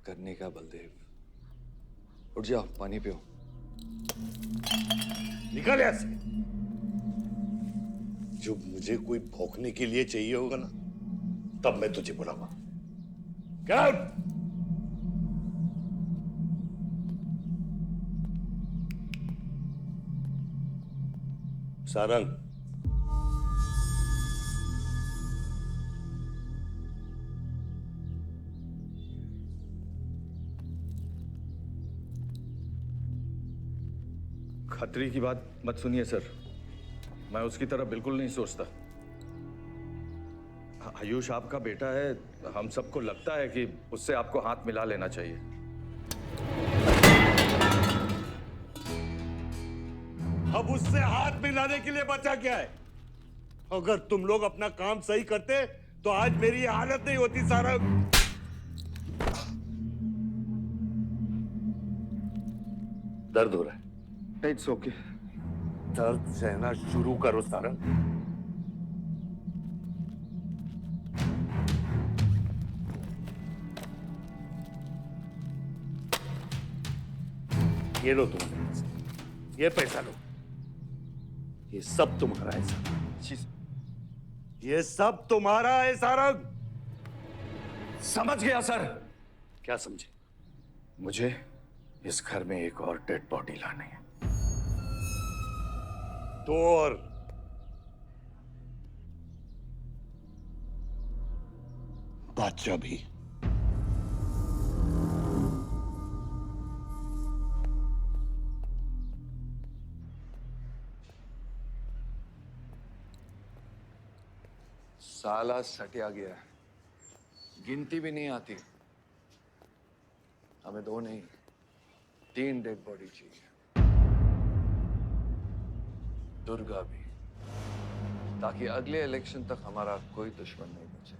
करने का बलदेव। उठ जाओ, पानी पियो। निकल यहाँ से। जब मुझे कोई भौंकने के लिए चाहिए होगा ना, तब मैं तुझे बुलाऊंगा। Get out! सारंग, खतरी की बात मत सुनिए सर, मैं उसकी तरह बिल्कुल नहीं सोचता। आयुष आपका बेटा है, हम सबको लगता है कि उससे आपको हाथ मिला लेना चाहिए। अब उससे हाथ मिलाने के लिए बचा क्या है? अगर तुम लोग अपना काम सही करते तो आज मेरी ये हालत नहीं होती। सारंग, दर्द हो रहा है? It's okay. दर्द सहना शुरू करो सारंग। ये लो तुम, ये पैसा लो। ये सब तुम्हारा है सारंग। ये सब तुम्हारा है सारंग। समझ गया सर। क्या समझे? मुझे इस घर में एक और डेड बॉडी लानी है। तो और बादशाह भी। साला सटिया गया है, गिनती भी नहीं आती। हमें 2 नहीं 3 डेड बॉडी चाहिए। दुर्गा भी, ताकि अगले इलेक्शन तक हमारा कोई दुश्मन नहीं बचे।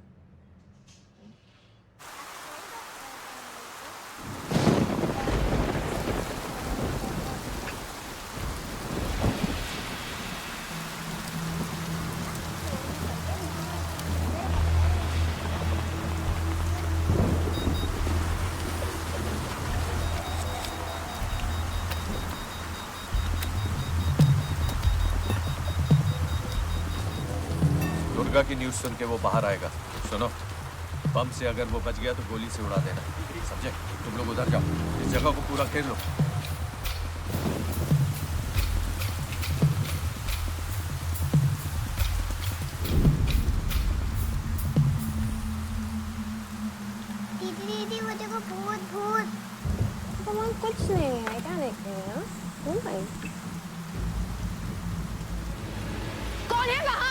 दुर्गा की न्यूज़ सुन के वो बाहर आएगा। सुनो, बम से अगर वो बच गया तो गोली से उड़ा देना, समझे? तुम लोग उधर जाओ, इस जगह को पूरा घेर लो। दीदी वो देखो, भूत भूत। कौन? कुछ नहीं है, क्या देखते हैं ना? कौन है वहाँ?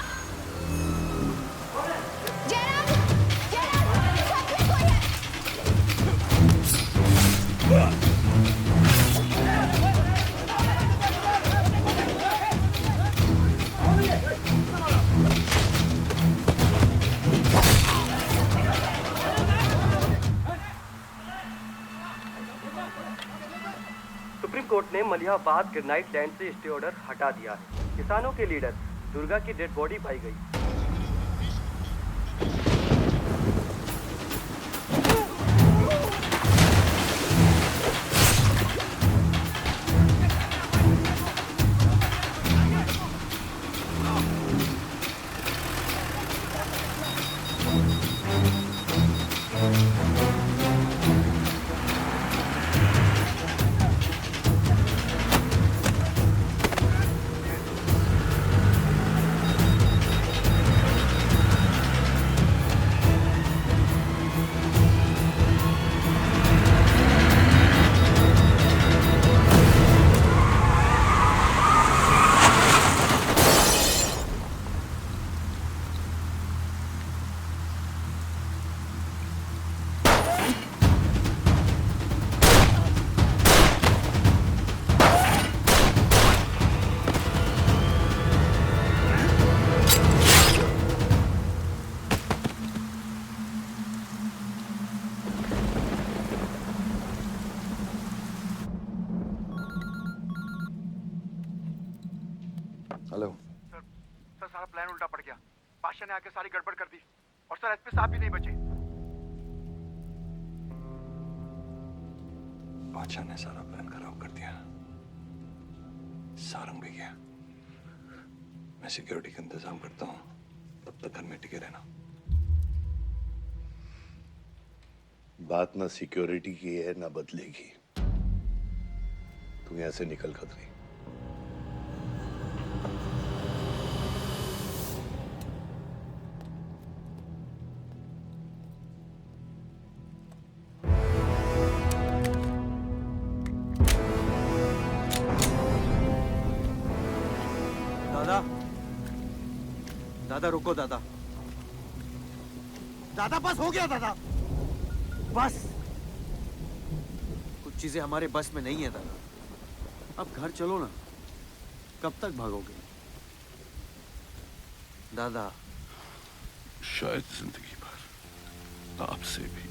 सुप्रीम कोर्ट ने मलिहाबाद ग्रेनाइट लैंड से स्टे ऑर्डर हटा दिया है। किसानों के लीडर दुर्गा की डेड बॉडी पाई गई। सर सारा प्लान उल्टा पड़ गया। बादशाह ने आके सारी गड़बड़ कर दी और सर एसपी साहब भी नहीं बचे। बादशाह ने सारा प्लान खराब कर दिया। सारंग भी गया। मैं सिक्योरिटी का इंतजाम करता हूँ, तब तक घर में टिके रहना। बात ना सिक्योरिटी की है ना बदलेगी। तू यहां से निकल खतरी। दादा, दादा रुको दादा। दादा बस हो गया दादा, बस। कुछ चीजें हमारे बस में नहीं है दादा। अब घर चलो ना, कब तक भागोगे दादा? शायद जिंदगी भर आपसे भी,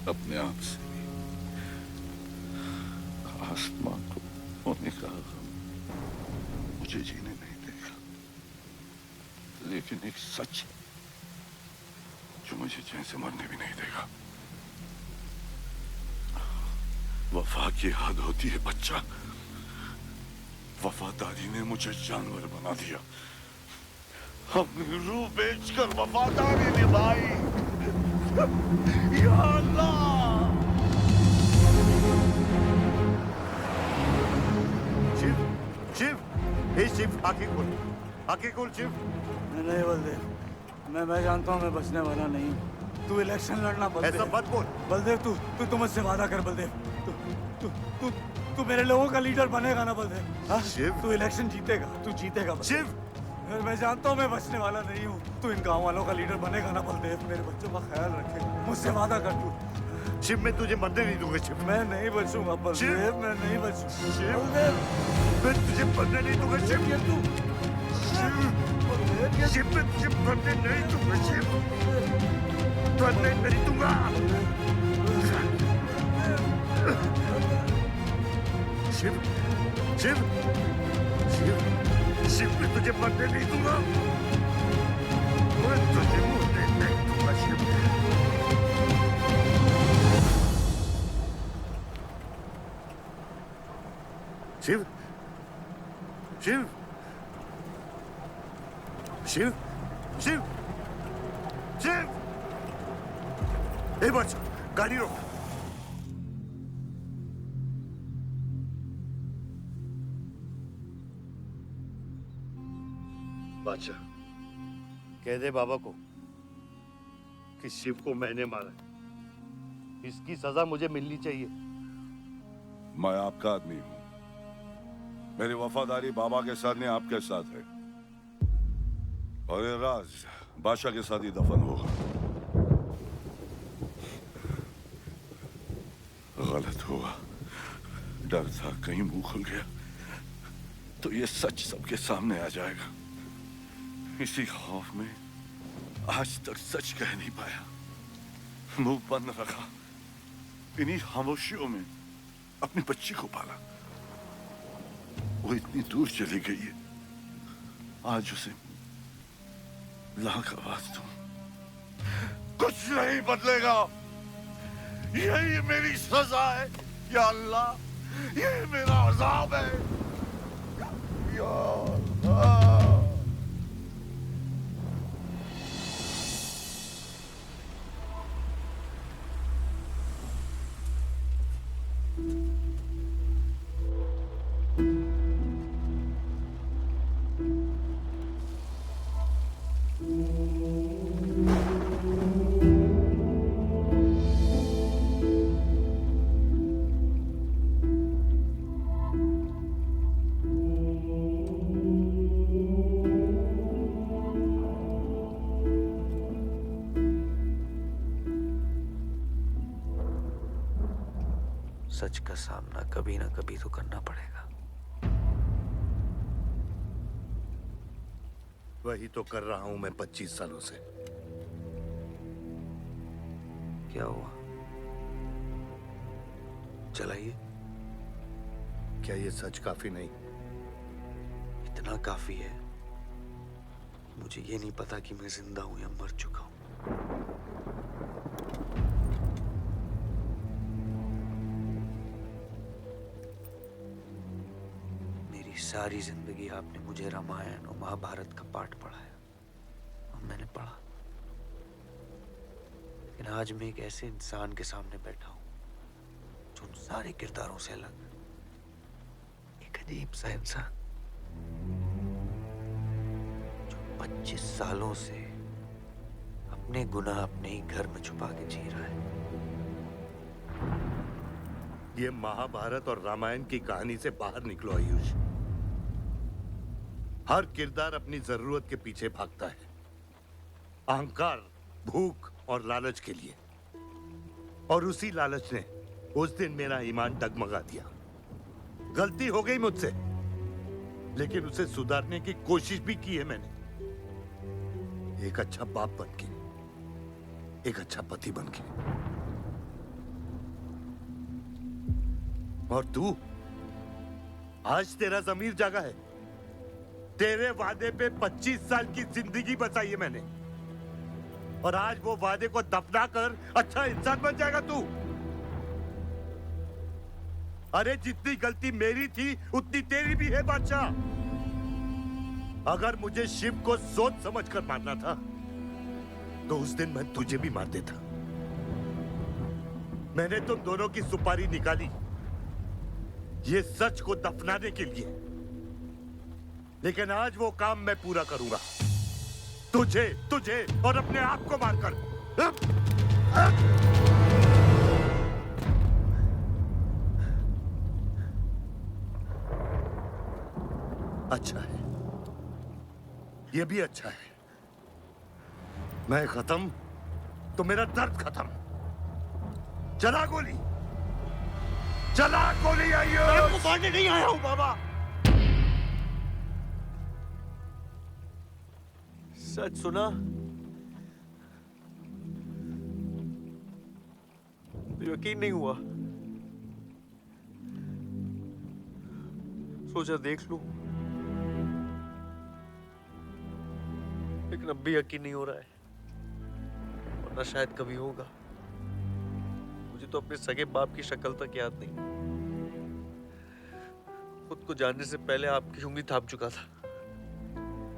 अपने आप से भी। आसमां को होने का गम मुझे जीने नहीं देगा, लेकिन एक सच है जो मुझे चैन से मरने भी नहीं देगा। वफा की हद होती है बच्चा। वफादारी ने मुझे जानवर बना दिया। हमने रूह बेचकर वफादारी निभाई। या अल्लाह! शिव, शिव, हे शिव, आंखें खोल, आंखें खोल शिव। नहीं बलदेव, मैं जानता हूँ मैं बचने वाला नहीं हूँ। तू इलेक्शन लड़ना बलदेव। ऐसा मत बोल। बलदेव, तू मुझसे वादा कर बलदेव। तू मेरे लोगों का लीडर बनेगा ना बलदेव? हाँ? शिव, तू इलेक्शन जीतेगा, तू जीतेगा शिव। मैं जानता हूँ मैं बचने वाला नहीं हूँ। तू इन गाँव वालों का लीडर बनेगा ना बलदेव? मेरे बच्चों का ख्याल रखेगा, मुझसे वादा कर तू। शिव, मैं तुझे मरने नहीं दूंगा शिव। मैं नहीं बचूंगा बलदेव, मैं नहीं बचूंगा शिव, बलदेव। मैं तुझे मरने नहीं दूंगा शिव। तू शिव, मैं तुझे मरने नहीं दूंगा शिव। मरने नहीं दूंगा। शिव, शिव, शिव, शिव, मैं तुझे मरने नहीं दूंगा। मैं तुझे मरने नहीं दूंगा शिव। शिव, शिव, शिव, शिव, शिव। ए बच, गाड़ी रोक। बादशाह, कह दे बाबा को कि शिव को मैंने मारा है। इसकी सजा मुझे मिलनी चाहिए। मैं आपका आदमी हूँ। मेरी वफादारी बाबा के साथ नहीं, आपके साथ है। और ये राज बादशाह के साथ ही दफन होगा। गलत हुआ, डर था कहीं मुंह खुल गया तो ये सच सबके सामने आ जाएगा। इसी खौफ में आज तक सच कह नहीं पाया, मुंह बंद रखा। इन्हीं खामोशियों में अपनी बच्ची को पाला। वो इतनी दूर चली गई है, आज उसे लाख आवाज दूं, कुछ नहीं बदलेगा। यही मेरी सजा है या अल्लाह, यही मेरा अज़ाब है या अल्लाह। सच का सामना कभी ना कभी तो करना पड़ेगा। वही तो कर रहा हूं मैं 25 सालों से। क्या हुआ? चलाइए। क्या ये सच काफी नहीं? इतना काफी है मुझे ये नहीं पता कि मैं जिंदा हूं या मर चुका हूं। मेरी सारी जिंदगी आपने मुझे रामायण और महाभारत का पाठ पढ़ाया और मैंने पढ़ा, लेकिन आज मैं एक ऐसे इंसान के सामने बैठा हूं जो उन सारे किरदारों से अलग, एक अजीब सा इंसान जो 25 सालों से अपने गुनाह अपने ही घर में छुपा के जी रहा है। ये महाभारत और रामायण की कहानी से बाहर निकलो आयुष। हर किरदार अपनी जरूरत के पीछे भागता है, अहंकार, भूख और लालच के लिए, और उसी लालच ने उस दिन मेरा ईमान डगमगा दिया। गलती हो गई मुझसे, लेकिन उसे सुधारने की कोशिश भी की है मैंने, एक अच्छा बाप बन के, एक अच्छा पति बन के। और तू, आज तेरा ज़मीर जागा है। तेरे वादे पे 25 साल की जिंदगी बचाई है मैंने, और आज वो वादे को दफना कर अच्छा इंसान बन जाएगा तू। अरे जितनी गलती मेरी थी उतनी तेरी भी है बादशाह। अगर मुझे शिव को सोच समझ कर मारना था तो उस दिन मैं तुझे भी मार देता। मैंने तुम दोनों की सुपारी निकाली ये सच को दफनाने के लिए, लेकिन आज वो काम मैं पूरा करूंगा, तुझे तुझे और अपने आप को मारकर। अच्छा है, ये भी अच्छा है। मैं खत्म तो मेरा दर्द खत्म। चला गोली, चला गोली। आइए, मैं आपको मारने नहीं आया हूं बाबा। सच सुना? यकीन नहीं हुआ, सोचा देख लूं, लेकिन अब भी यकीन नहीं हो रहा है, वरना शायद कभी होगा। मुझे तो अपने सगे बाप की शक्ल तक याद नहीं। खुद को जानने से पहले आपकी उंगली थाप चुका था,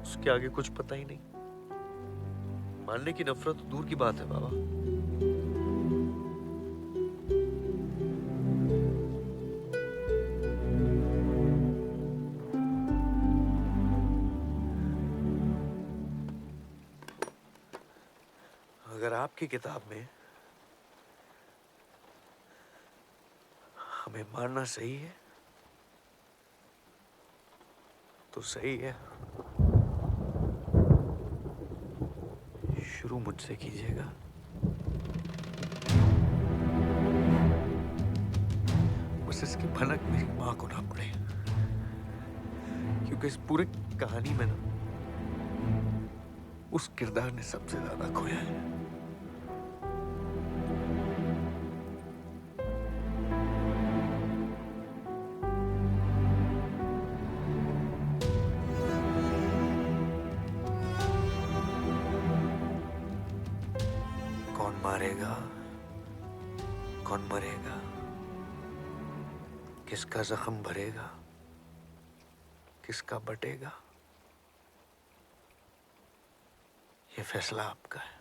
उसके आगे कुछ पता ही नहीं। मानने की नफरत तो दूर की बात है बाबा। अगर आपकी किताब में हमें मारना सही है तो सही है। शुरू मुझसे कीजिएगा। बस इसकी भनक मेरी मां को ना पड़े, क्योंकि इस पूरी कहानी में ना उस किरदार ने सबसे ज्यादा खोया है। कौन मारेगा, कौन मरेगा, किसका जख्म भरेगा, किसका बटेगा, ये फैसला आपका है।